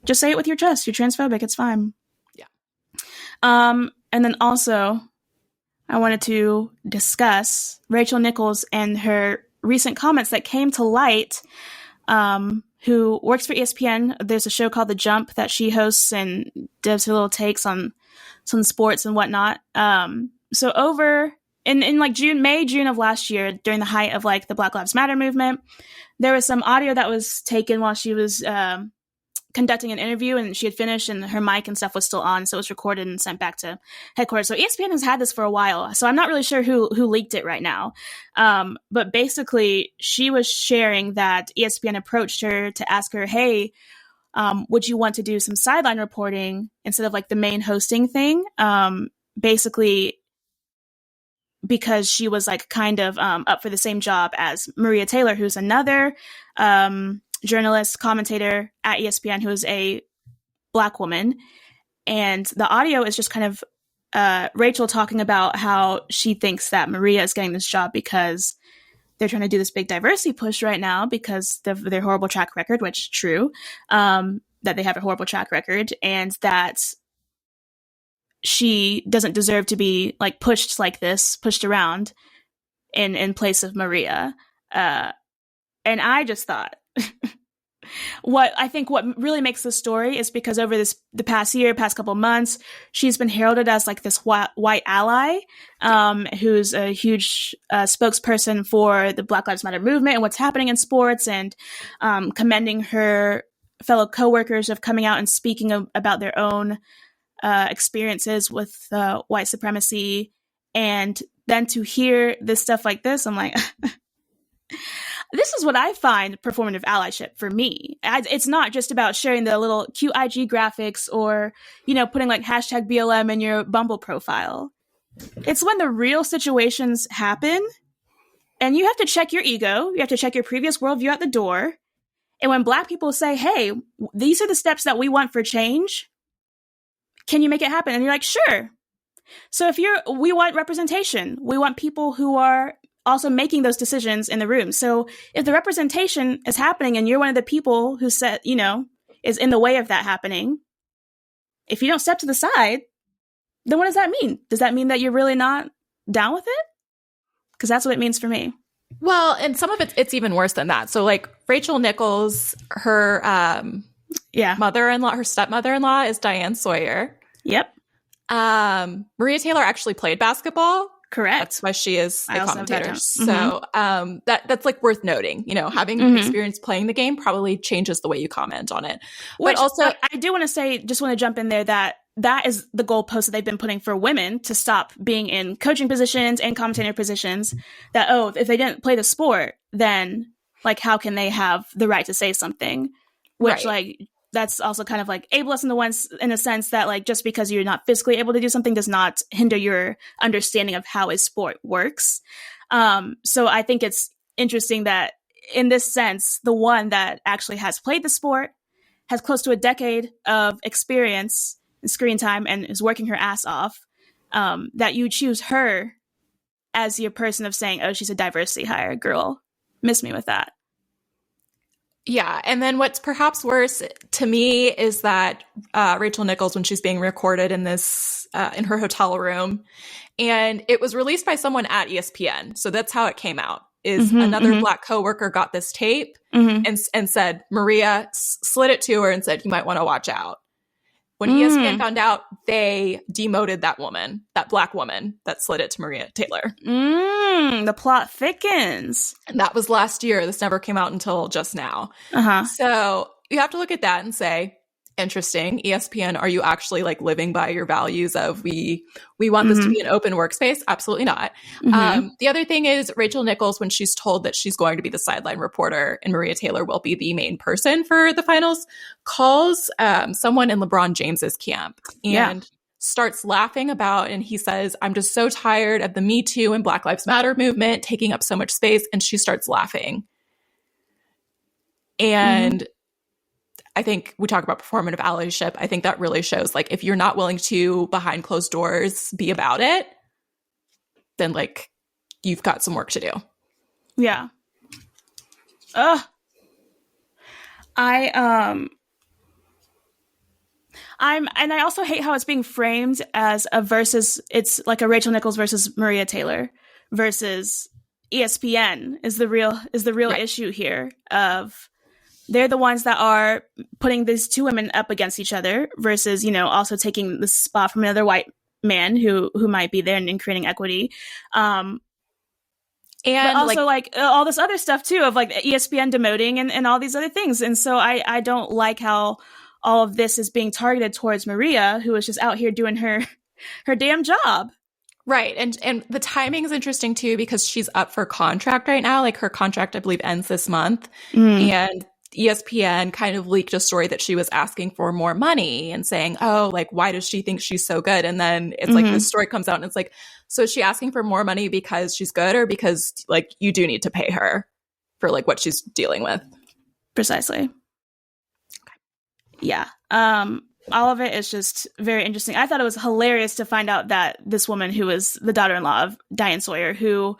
Just say it with your chest. You're transphobic. It's fine. Yeah. And then also, I wanted to discuss Rachel Nichols and her recent comments that came to light, who works for ESPN. There's a show called The Jump that she hosts and does her little takes on some sports and whatnot. So over in like June of last year, during the height of like the Black Lives Matter movement, there was some audio that was taken while she was kind conducting an interview and she had finished and her mic and stuff was still on, so it was recorded and sent back to headquarters. So ESPN has had this for a while, so I'm not really sure who leaked it right now. But basically, she was sharing that ESPN approached her to ask her, hey, would you want to do some sideline reporting instead of like the main hosting thing? Basically, because she was like kind of up for the same job as Maria Taylor, who's another journalist, commentator at ESPN, who is a Black woman. And the audio is just kind of Rachel talking about how she thinks that Maria is getting this job because they're trying to do this big diversity push right now because of their horrible track record, which is true, that they have a horrible track record, and that she doesn't deserve to be like pushed like this, pushed around in place of Maria. And I just thought what really makes the story is because over the past couple months, she's been heralded as like this white ally, who's a huge spokesperson for the Black Lives Matter movement and what's happening in sports, and commending her fellow coworkers of coming out and speaking about their own experiences with white supremacy. And then to hear this stuff like this, I'm like, this is what I find performative allyship for me. It's not just about sharing the little cute IG graphics or, putting like hashtag BLM in your Bumble profile. It's when the real situations happen and you have to check your ego. You have to check your previous worldview at the door. And when Black people say, hey, these are the steps that we want for change, can you make it happen? And you're like, sure. So we want representation. We want people who are also making those decisions in the room. So if the representation is happening and you're one of the people who said, is in the way of that happening, if you don't step to the side, then what does that mean? Does that mean that you're really not down with it? Because that's what it means for me. Well, and some of it's even worse than that. So like Rachel Nichols, her mother-in-law, her stepmother-in-law is Diane Sawyer. Yep. Maria Taylor actually played basketball. Correct. That's why she is a commentator. Mm-hmm. So that's like worth noting. Having experience playing the game probably changes the way you comment on it. But also, I do want to say, just want to jump in there that is the goalpost that they've been putting for women to stop being in coaching positions and commentator positions. That, if they didn't play the sport, then like how can they have the right to say something? Which that's also kind of like ableist in the sense that like just because you're not physically able to do something does not hinder your understanding of how a sport works. So I think it's interesting that in this sense, the one that actually has played the sport, has close to a decade of experience in screen time, and is working her ass off, that you choose her as your person of saying, oh, she's a diversity hire, girl. Miss me with that. Yeah. And then what's perhaps worse to me is that Rachel Nichols, when she's being recorded in this, in her hotel room, and it was released by someone at ESPN. So that's how it came out, is another Black coworker got this tape and said, Maria slid it to her and said, you might want to watch out. When ESPN found out, they demoted that woman, that Black woman that slid it to Maria Taylor. The plot thickens. And that was last year. This never came out until just now. So you have to look at that and say, interesting. ESPN, are you actually like living by your values of we want this to be an open workspace? Absolutely not. The other thing is Rachel Nichols, when she's told that she's going to be the sideline reporter and Maria Taylor will be the main person for the finals, calls someone in LeBron James's camp and starts laughing about, and he says, I'm just so tired of the Me Too and Black Lives Matter movement taking up so much space. And she starts laughing. And I think we talk about performative allyship. I think that really shows, like, if you're not willing to, behind closed doors, be about it, then, like, you've got some work to do. Yeah. And I also hate how it's being framed as a versus. It's like a Rachel Nichols versus Maria Taylor versus ESPN is the real issue here. Of they're the ones that are putting these two women up against each other versus, also taking the spot from another white man who might be there and creating equity. And but also like all this other stuff too of like ESPN demoting and all these other things. And so I don't like how all of this is being targeted towards Maria, who is just out here doing her damn job. Right. And the timing is interesting too, because she's up for contract right now. Like her contract, I believe, ends this month. And ESPN kind of leaked a story that she was asking for more money and saying, oh, like, why does she think she's so good? And then it's like this story comes out and it's like, so is she asking for more money because she's good, or because like you do need to pay her for like what she's dealing with? Precisely. Okay. Yeah. All of it is just very interesting. I thought it was hilarious to find out that this woman, who was the daughter-in-law of Diane Sawyer, who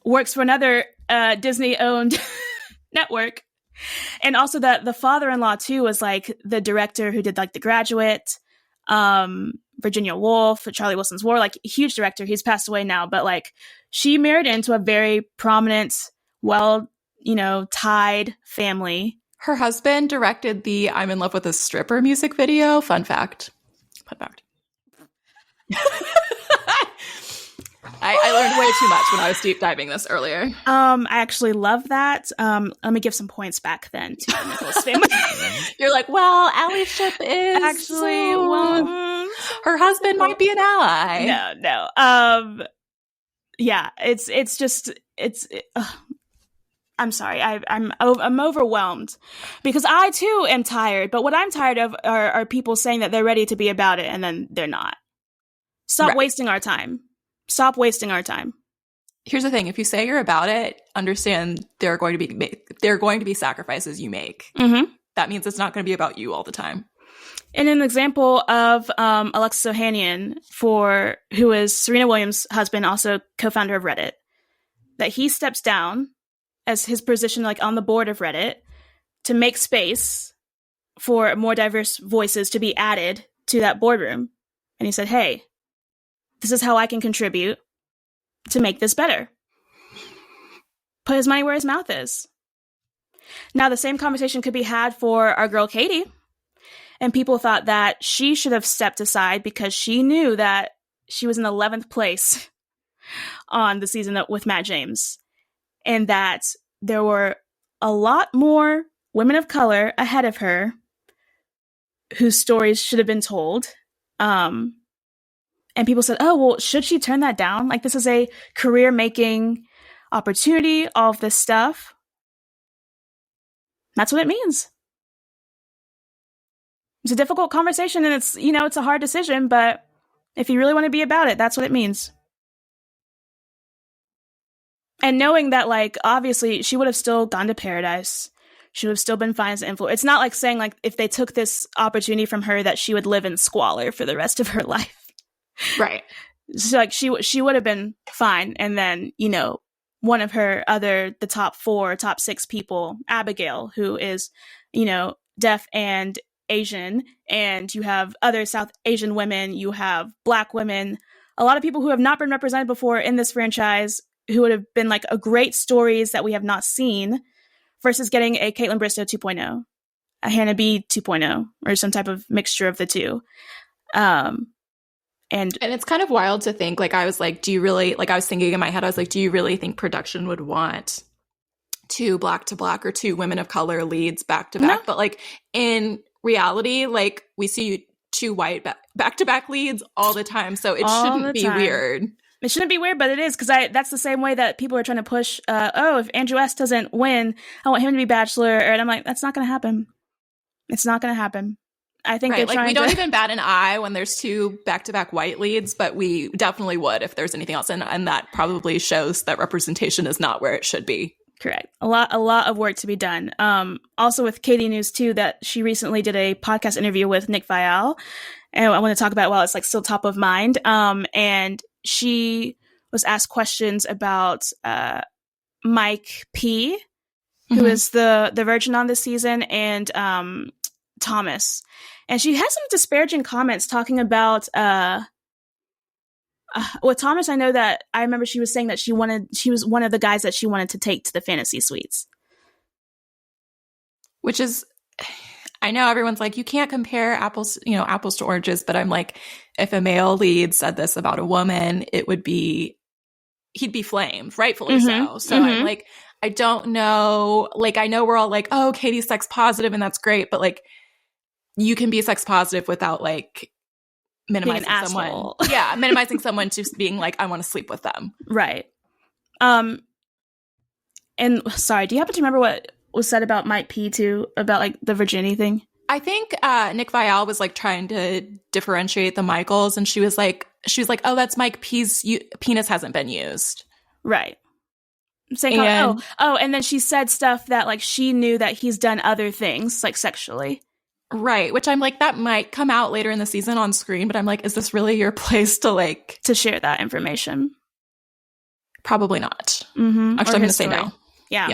works for another Disney-owned network, and also that the father-in-law too was like the director who did like The Graduate, Virginia Woolf, Charlie Wilson's War, like huge director. He's passed away now, but like she married into a very prominent, well, tied family. Her husband directed the I'm in Love with a Stripper music video. Fun fact. I learned way too much when I was deep diving this earlier. I actually love that. Let me give some points back then to the Nichols family. You're like, well, Allie's ship is actually, her husband might be an ally. No. Yeah, I'm sorry. I'm overwhelmed because I too am tired. But what I'm tired of are people saying that they're ready to be about it and then they're not. Stop wasting our time. Stop wasting our time. Here's the thing: if you say you're about it, understand there are going to be sacrifices you make. That means it's not going to be about you all the time. And an example of Alexis Ohanian, who is Serena Williams' husband, also co-founder of Reddit, that he steps down as his position like on the board of Reddit to make space for more diverse voices to be added to that boardroom. And he said, hey, this is how I can contribute to make this better. Put his money where his mouth is. Now, the same conversation could be had for our girl Katie. And people thought that she should have stepped aside because she knew that she was in 11th place on the season with Matt James. And that there were a lot more women of color ahead of her whose stories should have been told. And people said, oh, well, should she turn that down? Like, this is a career-making opportunity, all of this stuff. That's what it means. It's a difficult conversation, and it's a hard decision, but if you really want to be about it, that's what it means. And knowing that, like, obviously, she would have still gone to Paradise. She would have still been fine as an influencer. It's not like saying, like, if they took this opportunity from her, that she would live in squalor for the rest of her life. Right. So, like, she would have been fine. And then, one of the top 6 people, Abigail, who is, deaf and Asian, and you have other South Asian women, you have Black women, a lot of people who have not been represented before in this franchise, who would have been like a great stories that we have not seen, versus getting a Caitlin Bristow 2.0, a Hannah B 2.0, or some type of mixture of the two. And it's kind of wild to think, like, I was like, do you really, like, I was thinking in my head, I was like, do you really think production would want 2 Black to Black or 2 women of color leads back to back? No. But like in reality, like, we see 2 white back to back leads all the time. So it shouldn't be weird. It shouldn't be weird, but it is, because that's the same way that people are trying to push, if Andrew S. doesn't win, I want him to be Bachelor. And I'm like, that's not going to happen. It's not going to happen. I think they're trying we don't even bat an eye when there's 2 back-to-back white leads, but we definitely would if there's anything else. And that probably shows that representation is not where it should be. Correct. A lot of work to be done. Also with Katie News too, that she recently did a podcast interview with Nick Viall, and I want to talk about it while it's like still top of mind. And she was asked questions about Mike P, who is the virgin on this season, and Thomas. And she has some disparaging comments talking about with Thomas. I know that I remember she was saying that she was one of the guys that she wanted to take to the fantasy suites. Which is, I know everyone's like, you can't compare apples to oranges, but I'm like, if a male lead said this about a woman, he'd be flamed, rightfully so. So I'm like, I don't know. Like, I know we're all like, oh, Katie's sex positive and that's great, but like, you can be sex positive without like minimizing someone. Yeah, minimizing someone to being like, I want to sleep with them. Right. And sorry, do you happen to remember what was said about Mike P too, about like the virginity thing? I think Nick Viall was like trying to differentiate the Michaels, and she was like, oh, that's Mike P's penis hasn't been used. Right. Saying, and then she said stuff that like she knew that he's done other things like sexually. Right, which I'm like, that might come out later in the season on screen, but I'm like, is this really your place to like to share that information? Probably not. Mm-hmm. Actually, I'm going to say no. Yeah.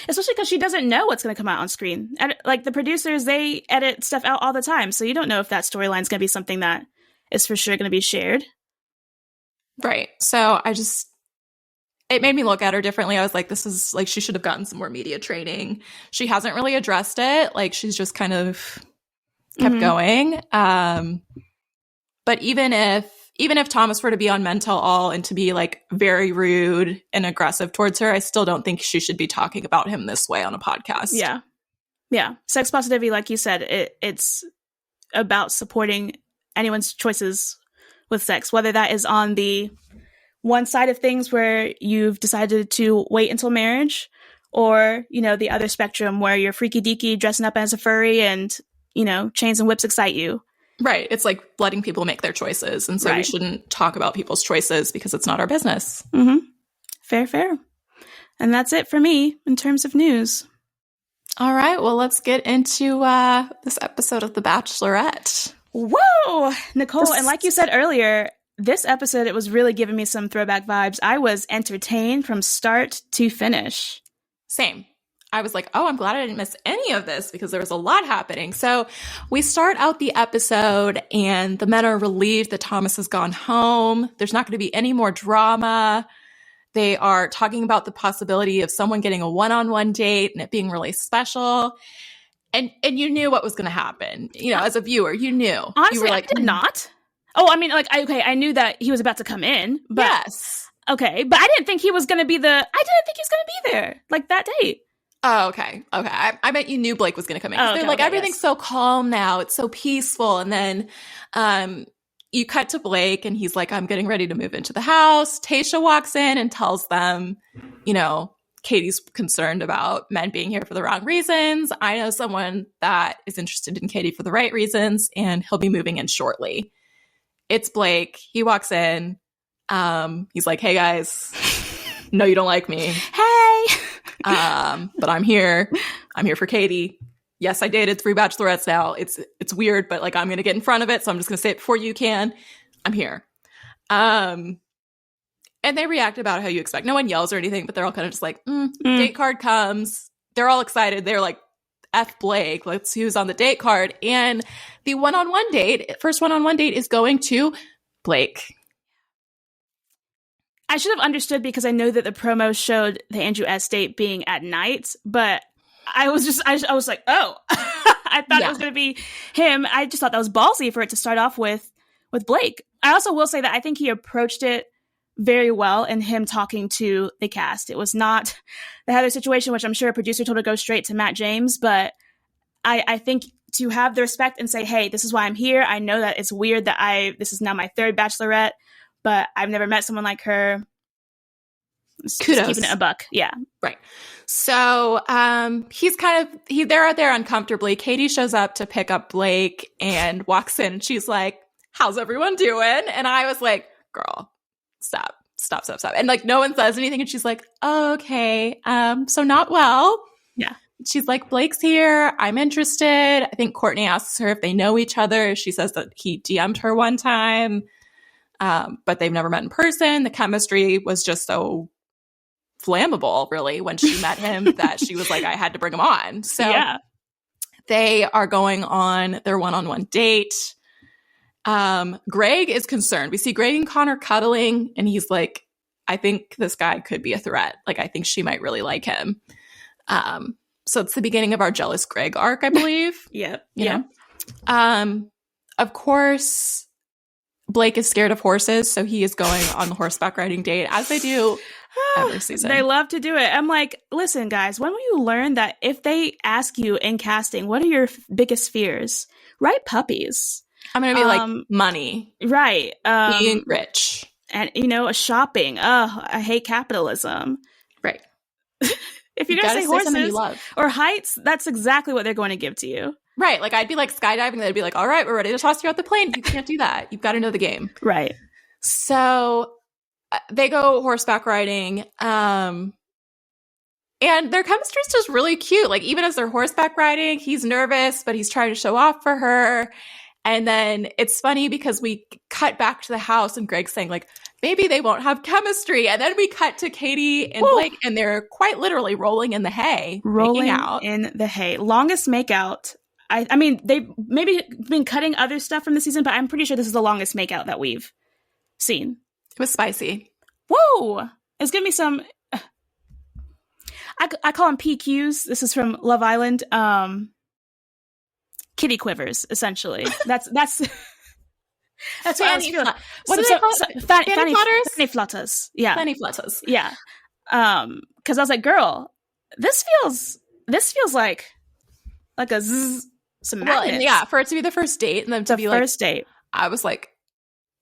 Especially because she doesn't know what's going to come out on screen. Like the producers, they edit stuff out all the time, so you don't know if that storyline is going to be something that is for sure going to be shared. Right. So it made me look at her differently. I was like, this is like, she should have gotten some more media training. She hasn't really addressed it. Like, she's just kind of kept going. But even if Thomas were to be on mental all and to be like very rude and aggressive towards her, I still don't think she should be talking about him this way on a podcast. Yeah. Yeah. Sex positivity, like you said, it's about supporting anyone's choices with sex, whether that is on the one side of things where you've decided to wait until marriage, or, you know, the other spectrum where you're freaky deaky dressing up as a furry and, you know, chains and whips excite you. Right. It's like letting people make their choices. And so we shouldn't talk about people's choices because it's not our business. Mm-hmm. Fair. And that's it for me in terms of news. All right. Well, let's get into this episode of The Bachelorette. Whoa! Nicole, and like you said earlier, this episode, it was really giving me some throwback vibes. I was entertained from start to finish. Same. I was like, oh, I'm glad I didn't miss any of this because there was a lot happening. So we start out the episode and the men are relieved that Thomas has gone home. There's not going to be any more drama. They are talking about the possibility of someone getting a one-on-one date and it being really special. And you knew what was going to happen. You know, as a viewer, you knew. Honestly, you were like, I did not. Oh, I mean, like, I knew that he was about to come in. But, yes. Okay, but I didn't think he was going to be I didn't think he was going to be there, like, that date. Oh, okay. I bet you knew Blake was going to come in. They're like, everything's so calm now. It's so peaceful. And then you cut to Blake and he's like, I'm getting ready to move into the house. Tayshia walks in and tells them, you know, Katie's concerned about men being here for the wrong reasons. I know someone that is interested in Katie for the right reasons, and he'll be moving in shortly. It's Blake. He walks in. He's like, hey, guys. No, you don't like me. Hey. But I'm here. I'm here for Katie. Yes, I dated 3 bachelorettes now. It's weird, but like I'm going to get in front of it. So I'm just going to say it before you can. I'm here. And they react about how you expect. No one yells or anything, but they're all kind of just like, date card comes. They're all excited. They're like, F Blake. Let's see who's on the date card. And the first one-on-one date is going to Blake. I should have understood because I know that the promo showed the Andrew S. date being at night, but I was like, oh, I thought it was going to be him. I just thought that was ballsy for it to start off with Blake. I also will say that I think he approached it very well in him talking to the cast. It was not the Heather situation, which I'm sure a producer told her to go straight to Matt James, but I think to have the respect and say, hey, this is why I'm here. I know that it's weird that this is now my 3rd Bachelorette, but I've never met someone like her. Kudos. Just keeping it a buck. Yeah. Right. So they're out there uncomfortably. Katie shows up to pick up Blake and walks in and she's like, how's everyone doing? And I was like, girl, stop. And like no one says anything. And she's like, oh, okay. So not well. Yeah. She's like, Blake's here. I'm interested. I think Courtney asks her if they know each other. She says that he DM'd her one time. But they've never met in person. The chemistry was just so flammable, really, when she met him that she was like, I had to bring him on. So they are going on their one-on-one date. Greg is concerned. We see Greg and Connor cuddling, and he's like, I think this guy could be a threat. Like, I think she might really like him. So it's the beginning of our jealous Greg arc, I believe. Yeah. You know? Of course, Blake is scared of horses, so he is going on the horseback riding date, as they do every season. They love to do it. I'm like, listen, guys, when will you learn that if they ask you in casting, what are your biggest fears? Write puppies. I'm going to be like, money. Right. Being rich. And, shopping. Oh, I hate capitalism. Right. If you're going to say horses or heights, that's exactly what they're going to give to you. Right. Like, I'd be like skydiving. They'd be like, all right, we're ready to toss you out the plane. You can't do that. You've got to know the game. Right. So they go horseback riding. And their chemistry is just really cute. Like, even as they're horseback riding, he's nervous, but he's trying to show off for her. And then it's funny because we cut back to the house and Greg's saying, like, maybe they won't have chemistry. And then we cut to Katie and Blake, and they're quite literally rolling in the hay. Rolling out in the hay. Longest makeout. I mean, they've maybe been cutting other stuff from the season, but I'm pretty sure this is the longest makeout that we've seen. It was spicy. Whoa! It's giving me some... I call them PQs. This is from Love Island. Kitty quivers, essentially. That's what I was feeling. What do they call it? Fanny flutters? Fanny flutters. Yeah. Fanny flutters. Yeah. Because I was like, girl, this feels like a zzz, some magnets. Well, for it to be the first date and then to be like... first date. I was like,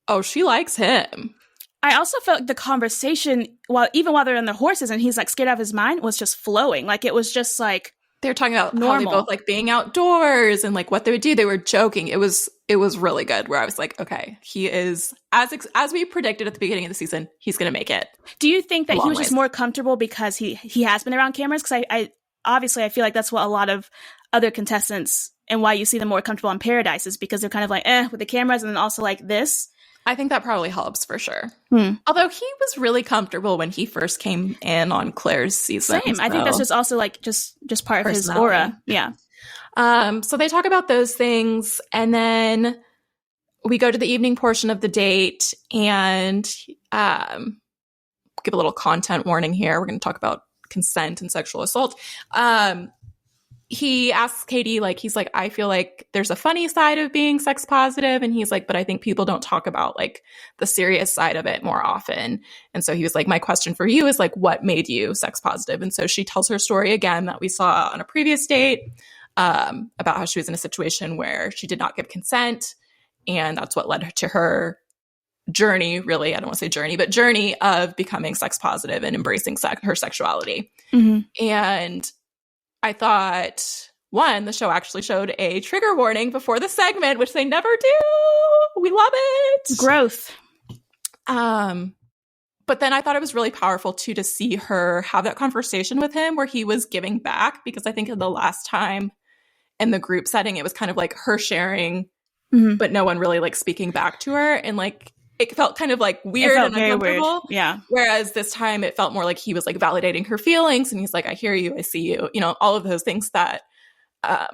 oh, she likes him. I also felt like the conversation, even while they're on their horses and he's like scared out of his mind, was just flowing. Like, it was just like... They're talking about how they both like being outdoors and like what they would do. They were joking. It was really good. Where I was like, okay, he is as we predicted at the beginning of the season, he's going to make it. Do you think that he was just more comfortable because he has been around cameras? Because I obviously I feel like that's what a lot of other contestants and why you see them more comfortable in Paradise is because they're kind of like with the cameras and then also like this. I think that probably helps for sure. Although he was really comfortable when he first came in on Claire's season. Same. So. I think that's just also like just part of his aura. Yeah. So they talk about those things, and then we go to the evening portion of the date and give a little content warning here. We're going to talk about consent and sexual assault. He asks Katie, like, he's like, I feel like there's a funny side of being sex positive. And he's like, but I think people don't talk about like the serious side of it more often. And so he was like, my question for you is like, what made you sex positive? And so she tells her story again that we saw on a previous date about how she was in a situation where she did not give consent. And that's what led to her journey, really, I don't want to say journey, but journey of becoming sex positive and embracing her sexuality. Mm-hmm. And I thought, one, the show actually showed a trigger warning before the segment, which they never do. We love it. Growth. But then I thought it was really powerful, too, to see her have that conversation with him where he was giving back, because I think the last time in the group setting, it was kind of like her sharing, but no one really like speaking back to her. And like, it felt kind of like weird and uncomfortable. Weird. Yeah. Whereas this time it felt more like he was like validating her feelings. And he's like, I hear you. I see you. You know, all of those things that are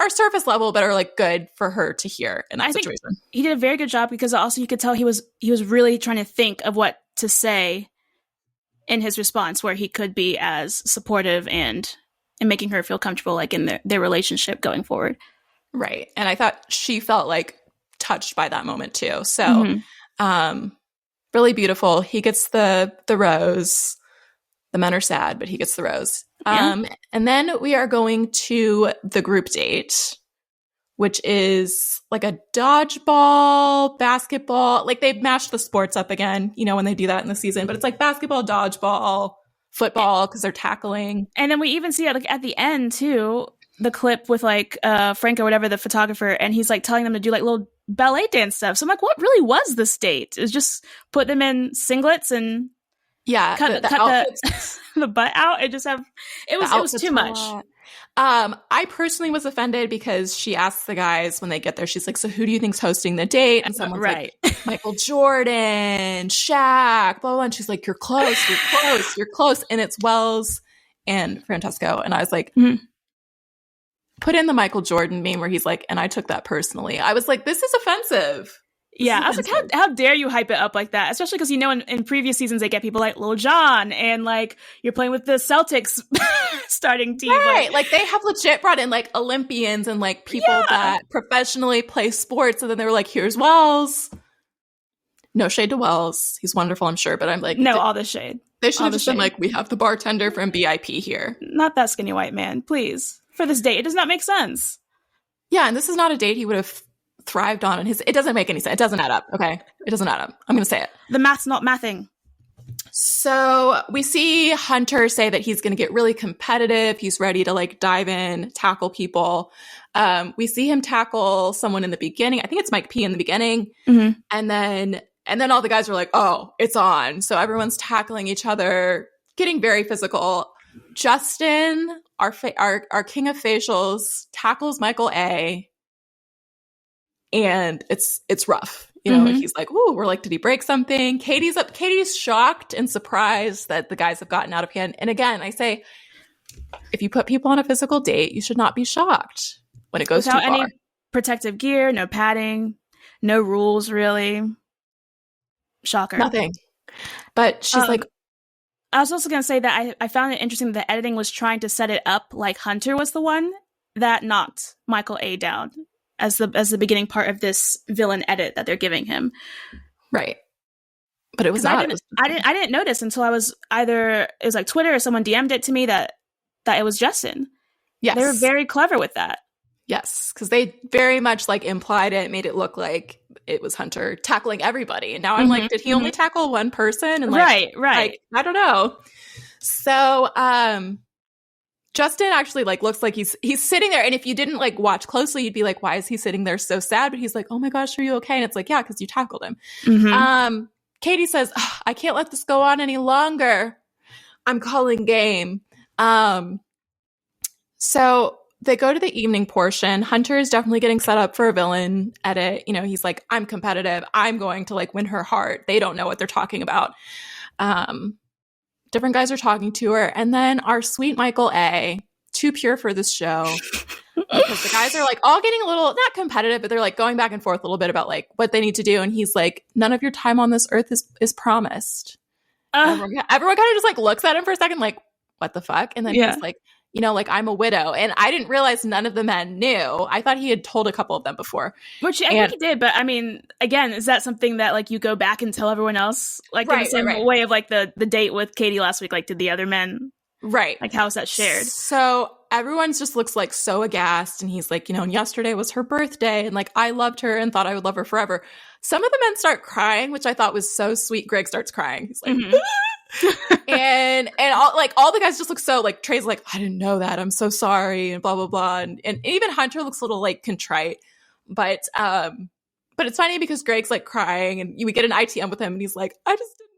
surface level, but are like good for her to hear in that situation. Think he did a very good job because also you could tell he was really trying to think of what to say in his response, where he could be as supportive and making her feel comfortable like in their relationship going forward. Right. And I thought she felt like touched by that moment too. So really beautiful. He gets the rose. The men are sad, but he gets the rose. And then we are going to the group date, which is like a dodgeball, basketball. Like they've mashed the sports up again, you know, when they do that in the season. But it's like basketball, dodgeball, football, because they're tackling. And then we even see it like at the end too, the clip with like Frank or whatever, the photographer, and he's like telling them to do like little ballet dance stuff. So I'm like, what really was this date? It was just put them in singlets and cut the butt out and just have it was too much. I personally was offended because she asks the guys when they get there, she's like, so who do you think's hosting the date? And someone's like, Michael Jordan, Shaq, blah, blah, and she's like, you're close. And it's Wells and Francesco. And I was like, put in the Michael Jordan meme where he's like, and I took that personally. I was like, this is offensive. I was like, how dare you hype it up like that? Especially because, you know, in previous seasons, they get people like Lil Jon and like you're playing with the Celtics starting team. Right. Like they have legit brought in like Olympians and like people that professionally play sports. And then they were like, here's Wells. No shade to Wells. He's wonderful, I'm sure. But I'm like, no, all the shade. They should have just been like, we have the bartender from BIP here. Not that skinny white man, please. For this date, it does not make sense. Yeah, and this is not a date he would have thrived on. And it doesn't make any sense. It doesn't add up. Okay, it doesn't add up. I'm going to say it. The math's not mathing. So we see Hunter say that he's going to get really competitive. He's ready to like dive in, tackle people. We see him tackle someone in the beginning. I think it's Mike P in the beginning. Mm-hmm. And then all the guys are like, oh, it's on. So everyone's tackling each other, getting very physical. Justin, our king of facials, tackles Michael A. And it's rough. You know, like he's like, ooh, we're like, did he break something? Katie's shocked and surprised that the guys have gotten out of hand. And again, I say, if you put people on a physical date, you should not be shocked when it goes without too far. any protective gear, no padding, no rules, really. Shocker. Nothing. But she's like, I was also going to say that I found it interesting that the editing was trying to set it up like Hunter was the one that knocked Michael A down as the beginning part of this villain edit that they're giving him. Right. But it was not. I didn't notice until I was it was like Twitter or someone DM'd it to me that it was Justin. Yes. They were very clever with that. Yes, because they very much like implied it, made it look like it was Hunter tackling everybody. And now I'm like, did he only tackle one person? And like, right. Like, I don't know. So Justin actually like looks like he's sitting there. And if you didn't like watch closely, you'd be like, why is he sitting there so sad? But he's like, oh my gosh, are you okay? And it's like, yeah, because you tackled him. Mm-hmm. Katie says, oh, I can't let this go on any longer. I'm calling game. So they go to the evening portion. Hunter is definitely getting set up for a villain edit. You know, he's like, I'm competitive. I'm going to like win her heart. They don't know what they're talking about. Different guys are talking to her. And then our sweet Michael A, too pure for this show. Because the guys are like all getting a little, not competitive, but they're like going back and forth a little bit about like what they need to do. And he's like, none of your time on this earth is promised. Everyone kind of just like looks at him for a second, like, what the fuck? And then he's like, you know, like, I'm a widow. And I didn't realize none of the men knew. I thought he had told a couple of them before. Which I think he did. But I mean, again, is that something that like you go back and tell everyone else? Like in the same way of like the date with Katie last week, like did the other men? Right. Like how is that shared? So everyone just looks like so aghast. And he's like, you know, and yesterday was her birthday. And like, I loved her and thought I would love her forever. Some of the men start crying, which I thought was so sweet. Greg starts crying. He's like, and all the guys just look so like Trey's like, I didn't know that, I'm so sorry, and blah blah blah, and even Hunter looks a little like contrite, but it's funny because Greg's like crying and we get an ITM with him and he's like, I just didn't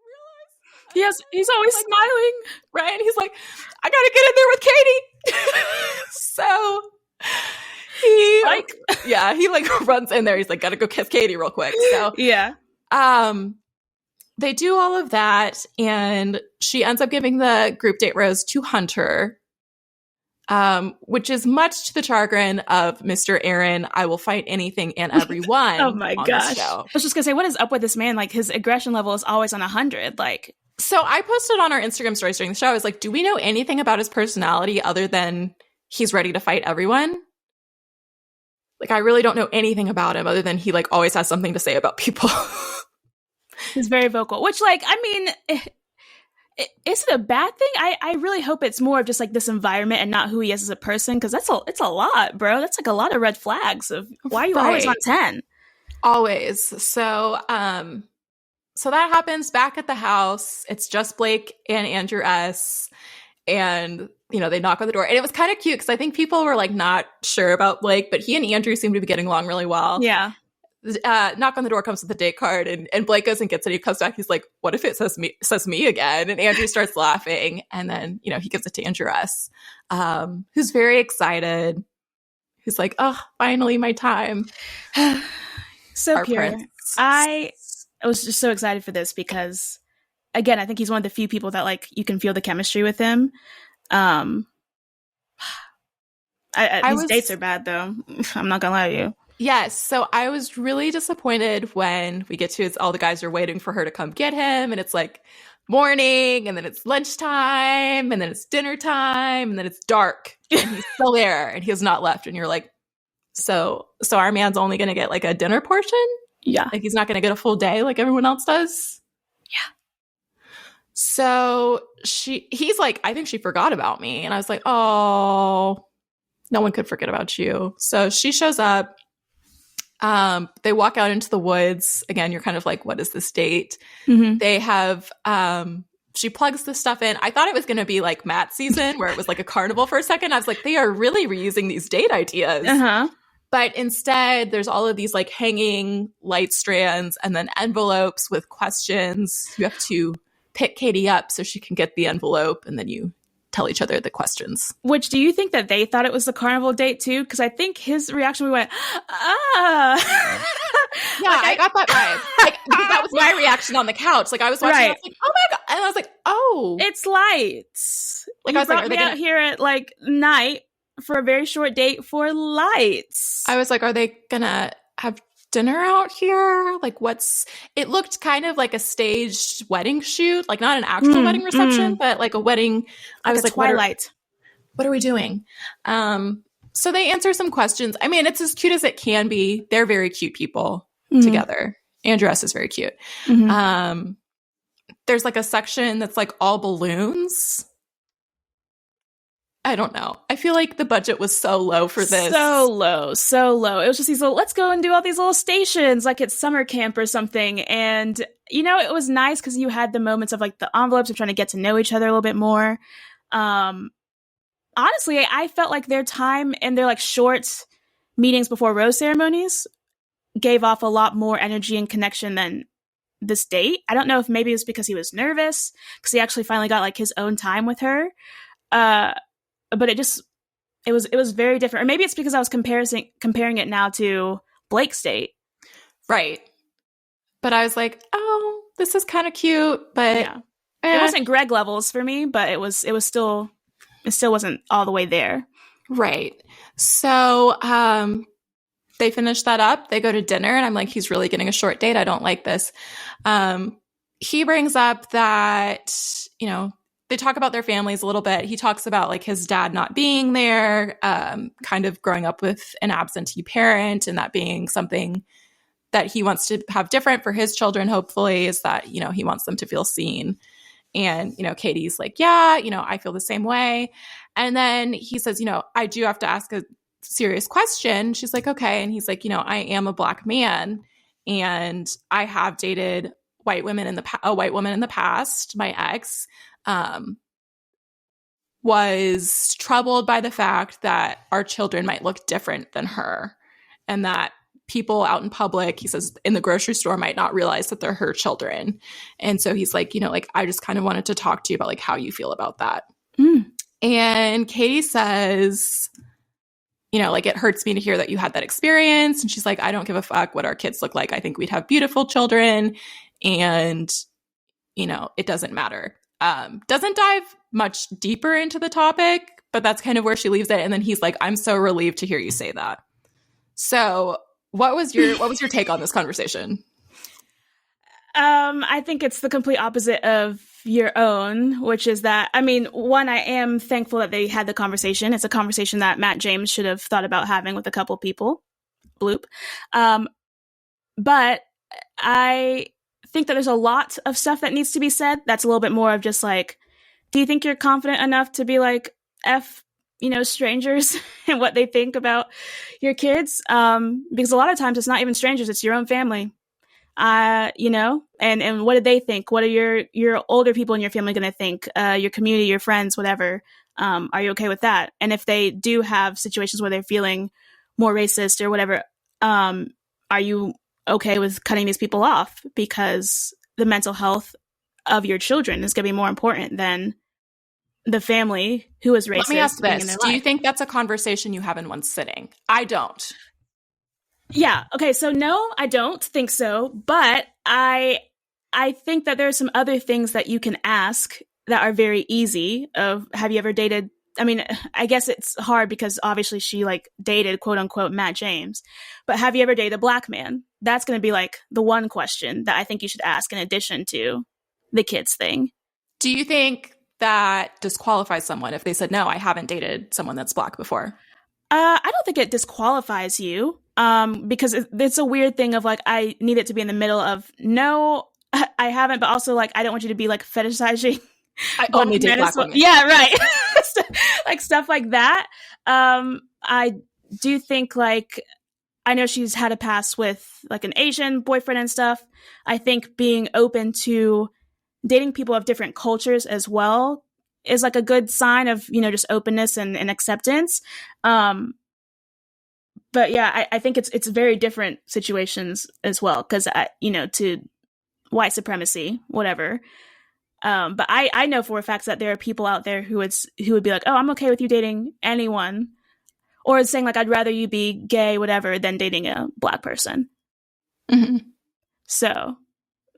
realize. He's always like, smiling, right? And he's like, I gotta get in there with Katie. So he like runs in there. He's like, gotta go kiss Katie real quick. So they do all of that, and she ends up giving the group date rose to Hunter, which is much to the chagrin of Mr. Aaron. I will fight anything and everyone. Oh my gosh! I was just gonna say, what is up with this man? Like his aggression level is always on 100. Like, so I posted on our Instagram stories during the show. I was like, do we know anything about his personality other than he's ready to fight everyone? Like, I really don't know anything about him other than he like always has something to say about people. He's very vocal, which, like, I mean, is it a bad thing? I really hope it's more of just like this environment and not who he is as a person, because it's a lot, bro. That's like a lot of red flags of why are you always on 10? Always. So so that happens back at the house. It's just Blake and Andrew S. And, you know, they knock on the door. And it was kind of cute because I think people were like not sure about Blake, but he and Andrew seem to be getting along really well. Yeah. Knock on the door comes with a date card, and Blake goes and gets it. He comes back. He's like, what if it says me again? And Andrew starts laughing. And then, you know, he gives it to Andrew S., who's very excited. Who's like, oh, finally my time. So pure. I was just so excited for this because, again, I think he's one of the few people that like you can feel the chemistry with him. These dates are bad though. I'm not gonna lie to you. Yes. So I was really disappointed when we get to all the guys are waiting for her to come get him. And it's like morning, and then it's lunchtime, and then it's dinner time, and then it's dark. And he's still there and he has not left. And you're like, so our man's only going to get like a dinner portion? Yeah. Like he's not going to get a full day like everyone else does? Yeah. So he's like, I think she forgot about me. And I was like, oh. No one could forget about you. So she shows up. They walk out into the woods. Again, you're kind of like, what is this date? Mm-hmm. They have, she plugs the stuff in. I thought it was going to be like Matt season where it was like a carnival for a second. I was like, they are really reusing these date ideas. Uh-huh. But instead, there's all of these like hanging light strands and then envelopes with questions. You have to pick Katie up so she can get the envelope, and then you tell each other the questions. Which, do you think that they thought it was the carnival date too? Because I think his reaction, we went, ah. Yeah, like, I got that vibe. Like, that was my reaction on the couch. Like, I was watching, I was like, oh my God. And I was like, oh. It's lights. Like, you I was brought like, are me they out here at like night for a very short date for lights. I was like, are they gonna have dinner out here? Like, it looked kind of like a staged wedding shoot, like not an actual wedding reception, but like a wedding. I was like, Twilight. What are we doing? So they answer some questions. I mean, it's as cute as it can be. They're very cute people together. Andrew S is very cute. There's like a section that's like all balloons. I don't know. I feel like the budget was so low for this. So low. It was just these little, let's go and do all these little stations like it's summer camp or something. And, you know, it was nice because you had the moments of like the envelopes of trying to get to know each other a little bit more. Honestly, I felt like their time and their like short meetings before rose ceremonies gave off a lot more energy and connection than this date. I don't know if maybe it was because he was nervous because he actually finally got like his own time with her. But it was very different. Or maybe it's because I was comparing it now to Blake's date. Right. But I was like, oh, this is kind of cute, but yeah. It wasn't Greg levels for me, but it still wasn't all the way there. Right. So they finish that up. They go to dinner, and I'm like, he's really getting a short date. I don't like this. He brings up that, you know, they talk about their families a little bit. He talks about like his dad not being there, kind of growing up with an absentee parent, and that being something that he wants to have different for his children, hopefully, is that, you know, he wants them to feel seen. And, you know, Katie's like, yeah, you know, I feel the same way. And then he says, you know, I do have to ask a serious question. She's like, okay. And he's like, you know, I am a Black man, and I have dated a white woman in the past. My ex was troubled by the fact that our children might look different than her, and that people out in public, he says, in the grocery store might not realize that they're her children. And so he's like, you know, like, I just kind of wanted to talk to you about like how you feel about that. And Katie says, you know, like, it hurts me to hear that you had that experience. And she's like, I don't give a fuck what our kids look like. I think we'd have beautiful children, and, you know, it doesn't matter. Doesn't dive much deeper into the topic, but that's kind of where she leaves it. And then he's like, I'm so relieved to hear you say that. So what was your take on this conversation? I think it's the complete opposite of your own, which is that, I mean, one, I am thankful that they had the conversation. It's a conversation that Matt James should have thought about having with a couple people. Bloop. But I think that there's a lot of stuff that needs to be said. That's a little bit more of just like, do you think you're confident enough to be like, F, you know, strangers and what they think about your kids? Because a lot of times it's not even strangers, it's your own family. You know, and what do they think? What are your older people in your family going to think? Your community, your friends, whatever. Are you okay with that? And if they do have situations where they're feeling more racist or whatever, are you okay with cutting these people off? Because the mental health of your children is going to be more important than the family who is racist. Let me ask this. Do you think that's a conversation you have in one sitting? I don't. Yeah. Okay. So no, I don't think so. But I think that there are some other things that you can ask that are very easy. Of, have you ever dated? I mean, I guess it's hard because obviously she like dated quote unquote Matt James, but have you ever dated a Black man? That's going to be like the one question that I think you should ask in addition to the kids thing. Do you think that disqualifies someone if they said, no, I haven't dated someone that's Black before? I don't think it disqualifies you. Because it's a weird thing of like, I need it to be in the middle of, no, I haven't, but also like, I don't want you to be like fetishizing. I only date Black women. Yeah, right. Like stuff like that. I do think, like, I know she's had a past with, like, an Asian boyfriend and stuff. I think being open to dating people of different cultures as well is, like, a good sign of, just openness and acceptance. But yeah, I think it's very different situations as well, because, to white supremacy, whatever. But I know for a fact that there are people out there who would be like, oh, I'm okay with you dating anyone. Or saying, like, I'd rather you be gay, whatever, than dating a Black person. Mm-hmm. So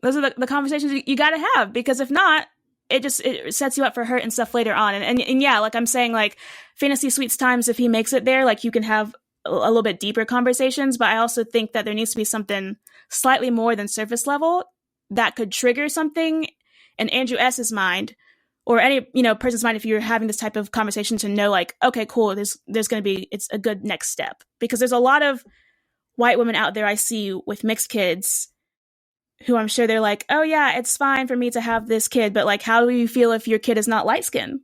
those are the conversations you got to have, because if not, it sets you up for hurt and stuff later on. And yeah, like I'm saying, like, Fantasy Suites times, if he makes it there, like, you can have a little bit deeper conversations. But I also think that there needs to be something slightly more than surface level that could trigger something in Andrew S.'s mind, or any, person's mind, if you're having this type of conversation, to know, like, okay, cool, there's going to be, it's a good next step. Because there's a lot of white women out there I see with mixed kids who I'm sure they're like, oh yeah, it's fine for me to have this kid, but, like, how do you feel if your kid is not light skinned?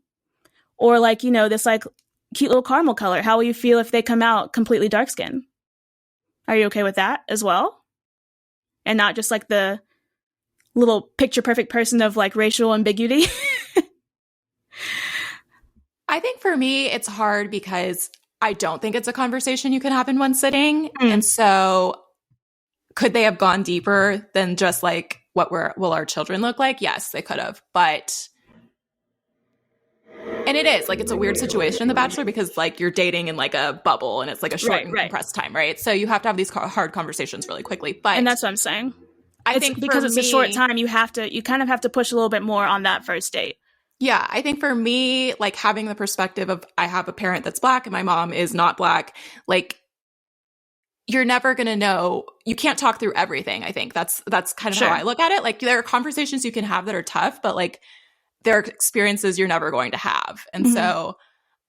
Or, like, this, like, cute little caramel color, how will you feel if they come out completely dark skinned? Are you okay with that as well? And not just, like, the little picture perfect person of, like, racial ambiguity? I think for me, it's hard because I don't think it's a conversation you can have in one sitting. And so could they have gone deeper than just, like, what will our children look like? Yes, they could have. But, and it is, like, it's a weird situation in The Bachelor, because, like, you're dating in, like, a bubble, and it's, like, a short and compressed time, right? So you have to have these hard conversations really quickly. But, and that's what I'm saying. I think because it's a short time, you kind of have to push a little bit more on that first date. Yeah, I think for me, like, having the perspective of, I have a parent that's Black and my mom is not Black, like, you're never going to know. You can't talk through everything. I think that's kind of how I look at it. Like, there are conversations you can have that are tough, but, like, there are experiences you're never going to have. And so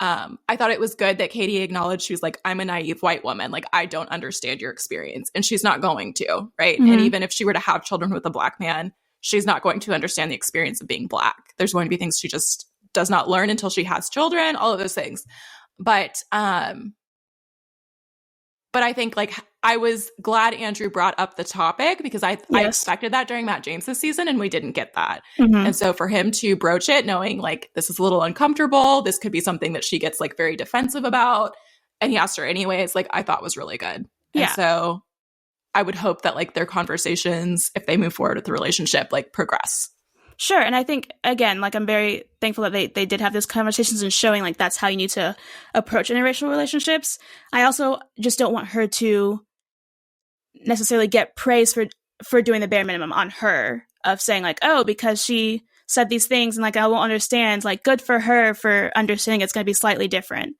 I thought it was good that Katie acknowledged, she was like, I'm a naive white woman. Like, I don't understand your experience. And she's not going to, right? And even if she were to have children with a Black man, she's not going to understand the experience of being Black. There's going to be things she just does not learn until she has children, all of those things. But I think, like, I was glad Andrew brought up the topic, because I expected that during Matt James's season, and we didn't get that. And so for him to broach it, knowing, like, this is a little uncomfortable, this could be something that she gets, like, very defensive about, and he asked her anyways, like, I thought was really good. And so I would hope that, like, their conversations, if they move forward with the relationship, like, progress. Sure. And I think, again, like, I'm very thankful that they did have these conversations and showing, like, that's how you need to approach interracial relationships. I also just don't want her to necessarily get praise for doing the bare minimum on her, of saying, like, oh, because she said these things and, like, I won't understand. Like, good for her for understanding it's going to be slightly different.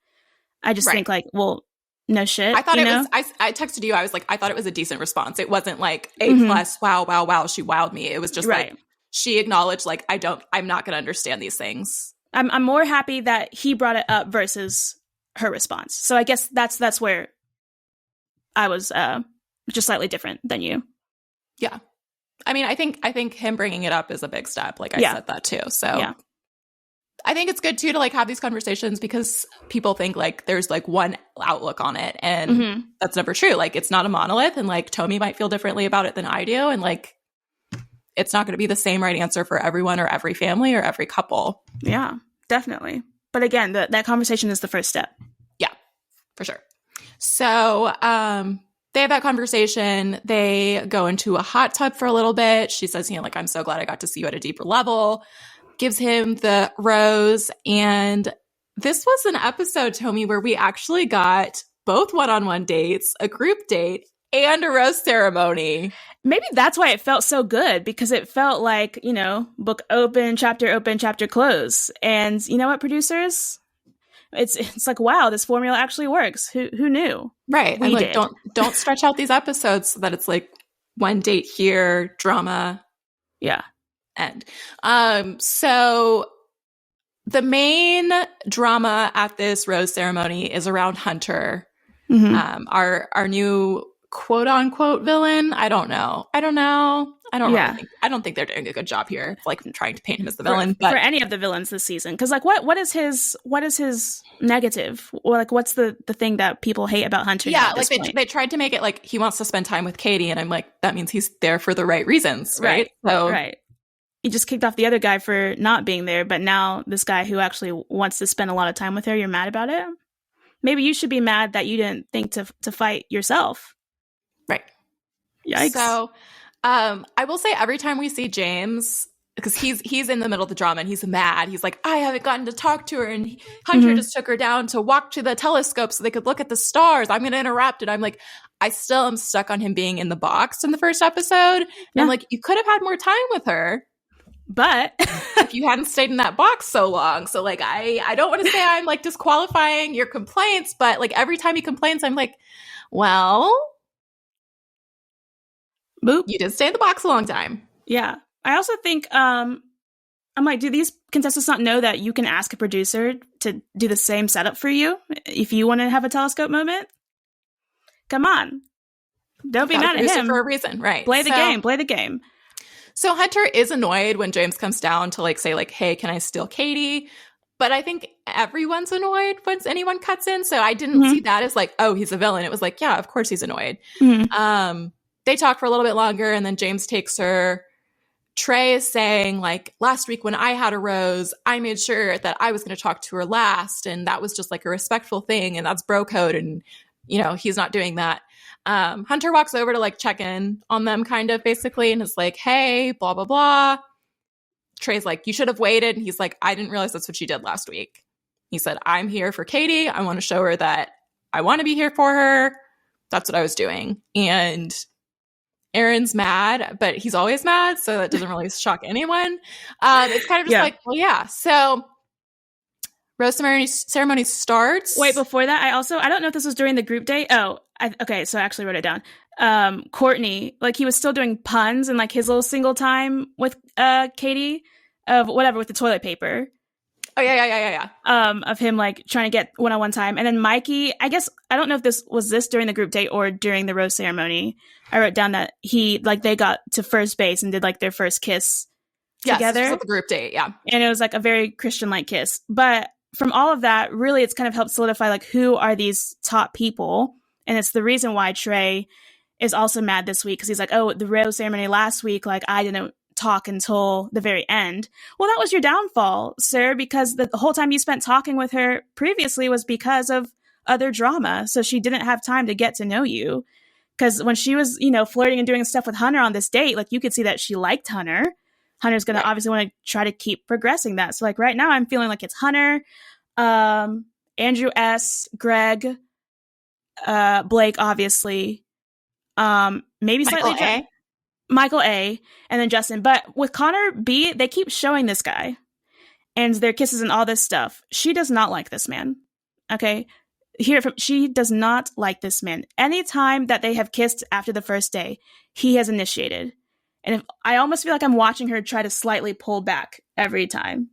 I just think, like, well, no shit. I thought it was, I texted you, I was like, I thought it was a decent response. It wasn't like A+, wow, she wowed me. It was just like, she acknowledged, like, I'm not going to understand these things. I'm more happy that he brought it up versus her response. So I guess that's where I was just slightly different than you. Yeah. I mean, I think him bringing it up is a big step. Like, I said that too. So I think it's good too to, like, have these conversations, because people think, like, there's, like, one outlook on it, and that's never true. Like, it's not a monolith, and, like, Tomi might feel differently about it than I do. And, like, it's not going to be the same right answer for everyone or every family or every couple. Yeah, definitely. But again, that conversation is the first step. Yeah, for sure. So they have that conversation. They go into a hot tub for a little bit. She says, like, I'm so glad I got to see you at a deeper level. Gives him the rose. And this was an episode, Tomi, where we actually got both one-on-one dates, a group date, and a rose ceremony. Maybe that's why it felt so good, because it felt like, book open, chapter close. And you know what, producers? It's like, wow, this formula actually works. Who knew? Right. And, like, don't stretch out these episodes so that it's like one date here, drama. Yeah. End. So the main drama at this rose ceremony is around Hunter, our new quote unquote villain. I don't know. I don't Yeah. really think they're doing a good job here, like trying to paint him as the villain. But for any of the villains this season, because like what is his negative? Or like what's the thing that people hate about Hunter? yeah, at like this point? they tried to make it like he wants to spend time with Katie, and I'm like, that means he's there for the right reasons, right? So Right. You just kicked off the other guy for not being there, but now this guy who actually wants to spend a lot of time with her, you're mad about it? Maybe you should be mad that you didn't think to fight yourself. right. Yikes. So I will say every time we see James, because he's in the middle of the drama and he's mad. He's like, I haven't gotten to talk to her, and Hunter just took her down to walk to the telescope so they could look at the stars. I'm going to interrupt. And I'm like, I still am stuck on him being in the box in the first episode. And I'm like, you could have had more time with her. But if you hadn't stayed in that box so long. So like, I don't want to say I'm like disqualifying your complaints, but like every time he complains, I'm like, well, boop. You did stay in the box a long time. Yeah. I also think, I'm like, do these contestants not know that you can ask a producer to do the same setup for you if you want to have a telescope moment? Come on. Don't be mad at him. For a reason, right? Play the game. So Hunter is annoyed when James comes down to like say like, hey, can I steal Katie? But I think everyone's annoyed once anyone cuts in. So I didn't see that as like, oh, he's a villain. It was like, yeah, of course he's annoyed. They talk for a little bit longer and then James takes her. Trey is saying like, last week when I had a rose, I made sure that I was going to talk to her last. And that was just like a respectful thing. And that's bro code. And, you know, he's not doing that. Hunter walks over to like check in on them kind of basically and is like, hey, blah, blah, blah. Trey's like, you should have waited. And he's like, I didn't realize that's what she did last week. He said, I'm here for Katie. I want to show her that I want to be here for her. That's what I was doing. And Aaron's mad, but he's always mad. So that doesn't really shock anyone. It's kind of just like, well, yeah. So rose ceremony starts. Wait, before that, I don't know if this was during the group date. Okay, so I actually wrote it down. Courtney, like he was still doing puns and like his little single time with Katie of whatever with the toilet paper. Oh yeah. Of him like trying to get one-on-one time, and then Mikey. I guess I don't know if this was during the group date or during the rose ceremony. I wrote down that they got to first base and did like their first kiss together. Yes, the group date, yeah, and it was like a very Christian-like kiss. But from all of that, really, it's kind of helped solidify like who are these top people. And it's the reason why Trey is also mad this week because he's like, oh, the rose ceremony last week, like I didn't talk until the very end. Well, that was your downfall, sir, because the whole time you spent talking with her previously was because of other drama. So she didn't have time to get to know you. Because when she was, flirting and doing stuff with Hunter on this date, like you could see that she liked Hunter. Hunter's going to obviously want to try to keep progressing that. So like right now I'm feeling like it's Hunter, Andrew S., Greg, Blake, obviously, maybe slightly Michael A, and then Justin. But with Connor B, they keep showing this guy and their kisses and all this stuff. She does not like this man. Okay, she does not like this man. Anytime that they have kissed after the first day, he has initiated, and I almost feel like I'm watching her try to slightly pull back every time.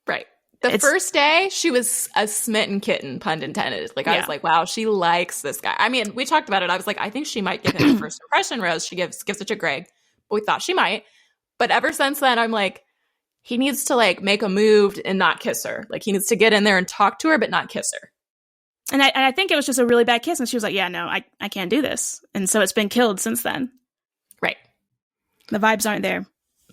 Right. The first day, she was a smitten kitten, pun intended. Like, I was like, wow, she likes this guy. I mean, we talked about it. I was like, I think she might give him a first impression rose. She gives it to Greg. But we thought she might. But ever since then, I'm like, he needs to, like, make a move and not kiss her. Like, he needs to get in there and talk to her, but not kiss her. And I think it was just a really bad kiss. And she was like, yeah, no, I can't do this. And so it's been killed since then. Right. The vibes aren't there.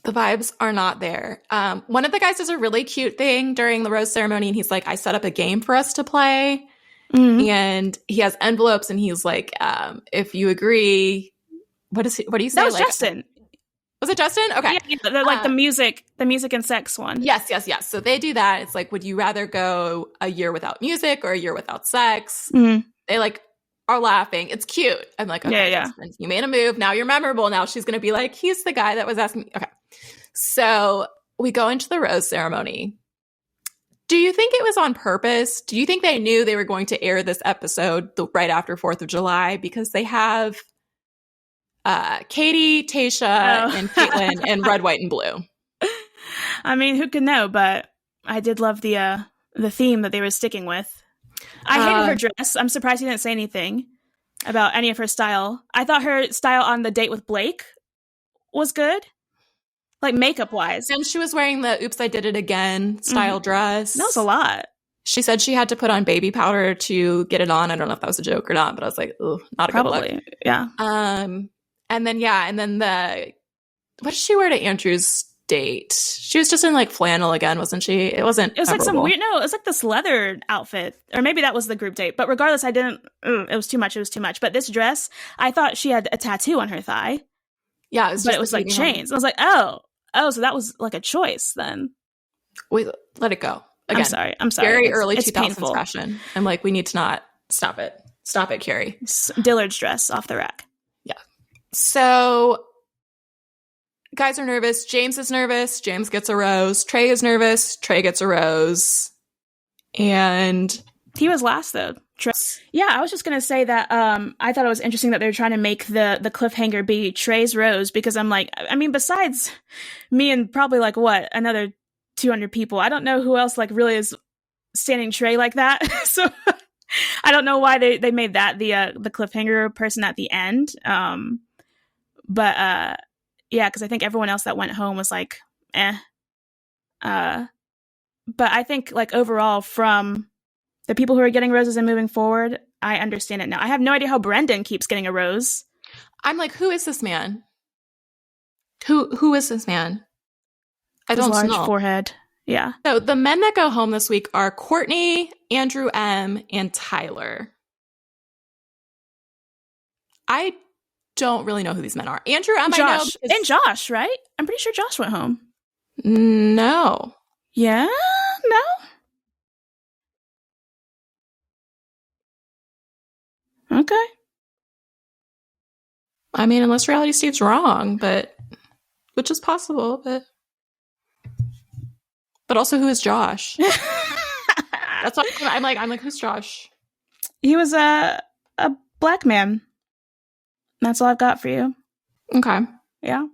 The vibes are not there. One of the guys does a really cute thing during the rose ceremony, and he's like, I set up a game for us to play. Mm-hmm. And he has envelopes, and he's like, if you agree, what do you say? That was Justin. Was it Justin? Okay. Yeah, like the music and sex one. Yes. So they do that. It's like, would you rather go a year without music or a year without sex? Mm-hmm. They like are laughing. It's cute. I'm like, okay, Justin, you made a move. Now you're memorable. Now she's going to be like, he's the guy that was asking me. Okay. So we go into the rose ceremony. Do you think it was on purpose? Do you think they knew they were going to air this episode right after 4th of July? Because they have Katie, Tayshia, and Caitlin in red, white, and blue. I mean, who could know? But I did love the theme that they were sticking with. I hated her dress. I'm surprised he didn't say anything. about any of her style. I thought her style on the date with Blake was good, like makeup wise. And she was wearing the "Oops, I Did It Again" style dress. That was a lot. She said she had to put on baby powder to get it on. I don't know if that was a joke or not, but I was like, "Ooh, not a good look." Yeah. And then what did she wear to Andrew's date? She was just in like flannel again, wasn't she? It was like some weird, no, it was like this leather outfit, or maybe that was the group date. But regardless, it was too much. But this dress, I thought she had a tattoo on her thigh. Yeah, but it was like chains. I was like, oh, so that was like a choice then. Wait, let it go. Again, I'm sorry. Very early 2000s painful. fashion. I'm like, we need to not stop it. Stop it, Carrie. Dillard's dress off the rack. Yeah. So guys are nervous. James is nervous. James gets a rose. Trey is nervous. Trey gets a rose. And he was last though. Yeah, I was just gonna say that I thought it was interesting that they were trying to make the cliffhanger be Trey's rose, because I'm like, I mean, besides me and probably like another 200 people, I don't know who else like really is standing Trey like that. So I don't know why they made that the cliffhanger person at the end. But because I think everyone else that went home was like, eh. But I think like overall from the people who are getting roses and moving forward, I understand it now. I have no idea how Brendan keeps getting a rose. I'm like, who is this man? Who is this man? I don't know. Large forehead. Yeah. So the men that go home this week are Courtney, Andrew M, and Tyler. I don't really know who these men are. Andrew M, Josh. I know. And Josh, right? I'm pretty sure Josh went home. No. Yeah? No? Okay. I mean, unless Reality Steve's wrong, which is possible, but also who is Josh? That's what I'm like, who's Josh? He was a black man. That's all I've got for you. Okay. Yeah.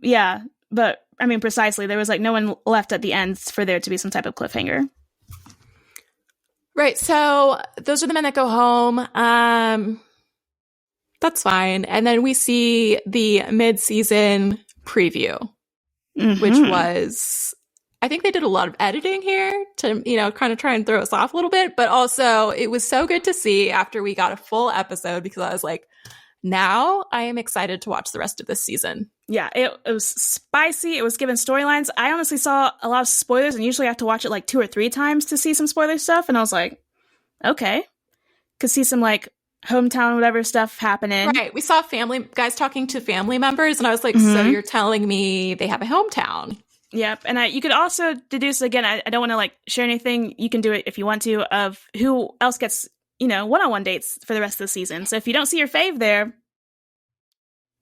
Yeah, but I mean, precisely, there was like no one left at the end for there to be some type of cliffhanger. Right. So those are the men that go home. That's fine. And then we see the mid-season preview, which was, I think they did a lot of editing here to, kind of try and throw us off a little bit. But also it was so good to see after we got a full episode, because I was like, now I am excited to watch the rest of this season. Yeah, it was spicy. It was given storylines. I honestly saw a lot of spoilers, and usually I have to watch it like 2 or 3 times to see some spoiler stuff. And I was like, okay. Could see some like hometown whatever stuff happening. Right. We saw guys talking to family members, and I was like, so you're telling me they have a hometown? Yep. And you could also deduce, again, I don't want to like share anything. You can do it if you want to, of who else gets, one-on-one dates for the rest of the season. So if you don't see your fave there,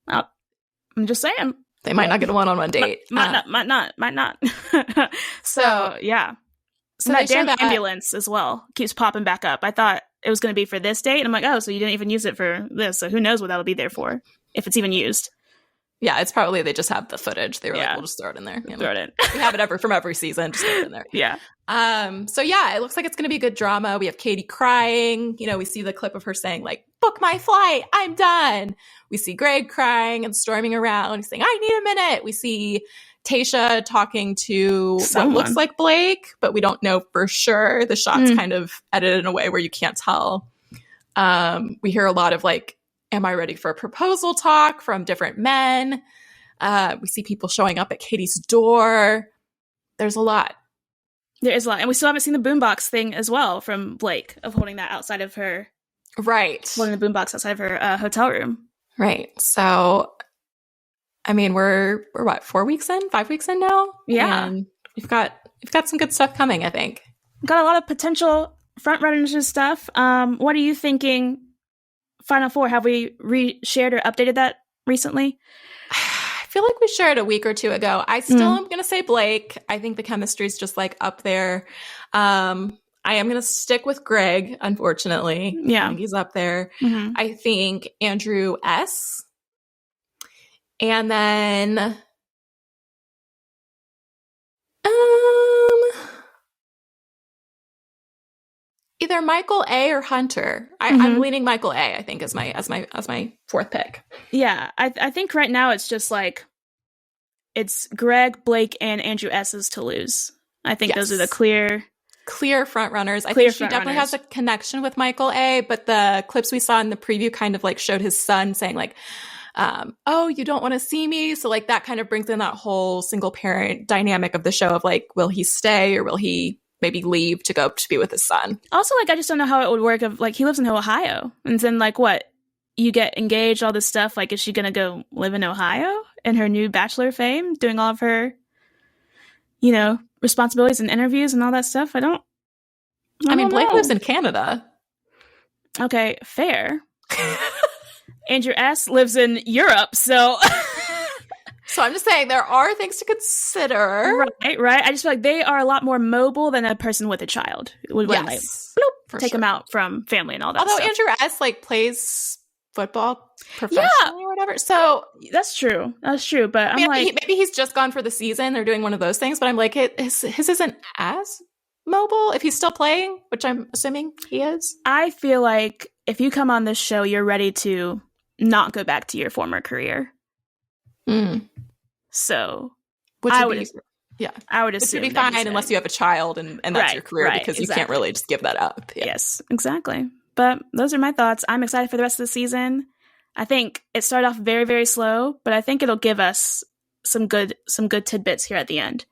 well, I'm just saying. They might not get a one-on-one date. Might not. So, yeah. So that damn ambulance as well keeps popping back up. I thought it was going to be for this date. And I'm like, oh, so you didn't even use it for this. So who knows what that'll be there for, if it's even used. Yeah, it's probably they just have the footage. They were like, we'll just throw it in there. Throw it in. We have it from every season. Just throw it in there. Yeah. So yeah, it looks like it's going to be good drama. We have Katie crying. We see the clip of her saying like, book my flight. I'm done. We see Greg crying and storming around. He's saying, I need a minute. We see Tayshia talking to what looks like Blake, but we don't know for sure. The shot's kind of edited in a way where you can't tell. We hear a lot of like, am I ready for a proposal talk from different men? We see people showing up at Katie's door. There's a lot. There is a lot. And we still haven't seen the boombox thing as well from Blake, of holding that outside of her. Right. Holding the boombox outside of her hotel room. Right. So, I mean, we're what, 4 weeks in, 5 weeks in now? Yeah. And we've got some good stuff coming, I think. Got a lot of potential front runners and stuff. What are you thinking? Final Four, have we shared or updated that recently? I feel like we shared a week or 2 ago. I still am going to say Blake. I think the chemistry is just like up there. I am going to stick with Greg, unfortunately. Yeah. I think he's up there. Mm-hmm. I think Andrew S. And then Either Michael A or Hunter. I'm leaning Michael A, I think, as my fourth pick. Yeah, I think right now it's just like it's Greg, Blake, and Andrew S's to lose. I think those are the clear front runners. I think she definitely has a connection with Michael A, but the clips we saw in the preview kind of like showed his son saying like, oh, you don't want to see me. So like that kind of brings in that whole single parent dynamic of the show of like, will he stay or will he maybe leave to go to be with his son? Also, like, I just don't know how it would work if like he lives in Ohio and then like what? You get engaged, all this stuff. Like, is she going to go live in Ohio in her new Bachelor fame, doing all of her, you know, responsibilities and interviews and all that stuff? I mean, Blake lives in Canada. Okay, fair. Andrew S. lives in Europe, so... So I'm just saying there are things to consider. Right. I just feel like they are a lot more mobile than a person with a child. Would like, take them out from family and all that Although stuff. Andrew S. like plays football professionally or whatever. So that's true. But I'm like... Maybe he's just gone for the season. They're doing one of those things. But I'm like, his isn't as mobile if he's still playing, which I'm assuming he is. I feel like if you come on this show, you're ready to not go back to your former career. So I would assume which would be fine unless you have a child and that's your career because you can't really just give that up. Yeah. Yes, exactly. But those are my thoughts. I'm excited for the rest of the season. I think it started off very, very slow, but I think it'll give us some good tidbits here at the end.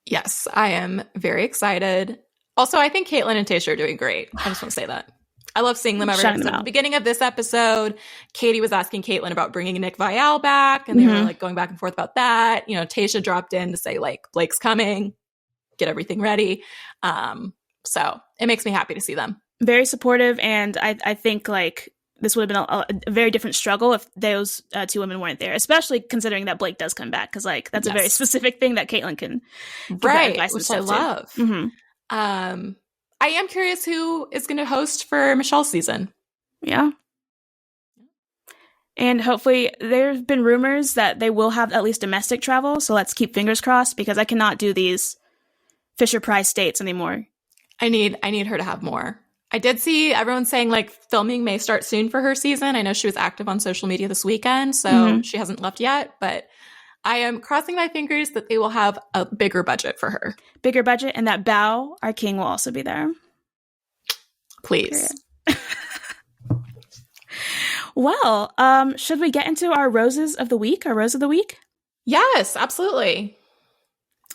Yes, I am very excited. Also, I think Caitlin and Tayshia are doing great. I just want to say that. I love seeing them every episode. At the beginning of this episode, Katie was asking Caitlin about bringing Nick Viall back, and they were like going back and forth about that. You know, Tayshia dropped in to say like, Blake's coming, get everything ready. So it makes me happy to see them. Very supportive, and I think like this would have been a very different struggle if those two women weren't there, especially considering that Blake does come back, because like that's a very specific thing that Caitlin can advice which I love. I am curious who is going to host for Michelle's season. Yeah. And hopefully there's been rumors that they will have at least domestic travel. So let's keep fingers crossed because I cannot do these Fisher-Price dates anymore. I need her to have more. I did see everyone saying like filming may start soon for her season. I know she was active on social media this weekend, so she hasn't left yet, but I am crossing my fingers that they will have a bigger budget for her. Bigger budget, and that Bao, our king, will also be there. Please. Well, should we get into our roses of the week, our rose of the week? Yes, absolutely.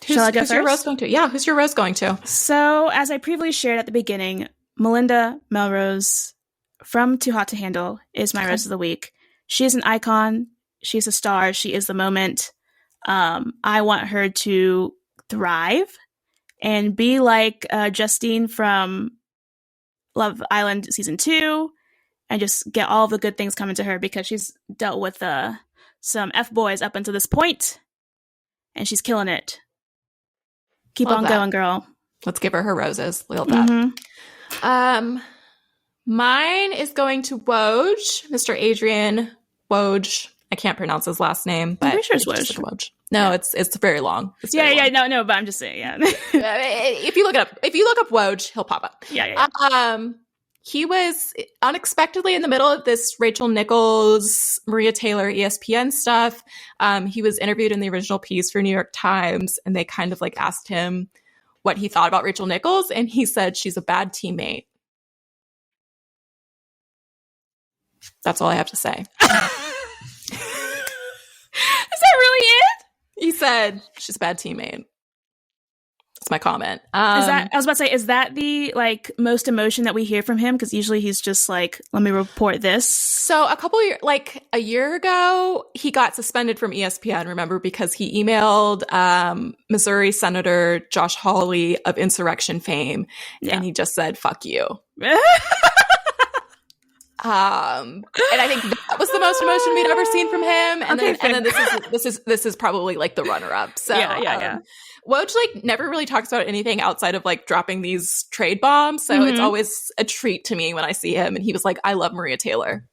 Shall I go first? Who's your rose going to? Yeah, who's your rose going to? So, as I previously shared at the beginning, Melinda Melrose from Too Hot to Handle is my rose of the week. She is an icon. She's a star. She is the moment. I want her to thrive and be like Justine from Love Island season 2 and just get all the good things coming to her because she's dealt with some F-boys up until this point and she's killing it. Keep on going, girl. Let's give her roses. Love that. Mine is going to Woj, Mr. Adrian Woj. I can't pronounce his last name, but I'm pretty sure it's Woj. No, it's very long. It's very long. No, but I'm just saying, yeah. If you look up Woj, he'll pop up. Yeah. He was unexpectedly in the middle of this Rachel Nichols, Maria Taylor, ESPN stuff. He was interviewed in the original piece for New York Times, and they kind of like asked him what he thought about Rachel Nichols, and he said she's a bad teammate. That's all I have to say. Is that really it? He said she's a bad teammate. That's my comment. I was about to say, is that the like most emotion that we hear from him? Because usually he's just like, let me report this. So a year ago, he got suspended from ESPN, remember, because he emailed Missouri Senator Josh Hawley of insurrection fame. Yeah. And he just said, fuck you. And I think that was the most emotion we'd ever seen from him. And then this is probably like the runner up. So yeah. Woj like never really talks about anything outside of like dropping these trade bombs. So it's always a treat to me when I see him. And he was like, I love Maria Taylor.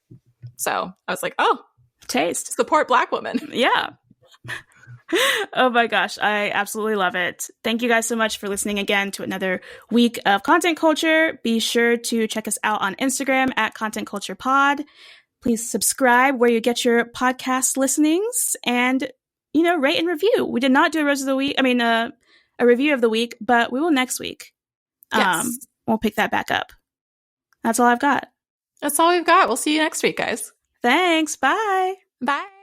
So I was like, oh, taste, support Black women. Yeah. Oh my gosh, I absolutely love it. Thank you guys so much for listening again to another week of content culture. Be sure to check us out on Instagram at Content Culture Pod. Please subscribe where you get your podcast listenings and, rate and review. We did not do a rose of the week. A review of the week, but we will next week. Yes. We'll pick that back up. That's all I've got. That's all we've got. We'll see you next week, guys. Thanks. Bye. Bye.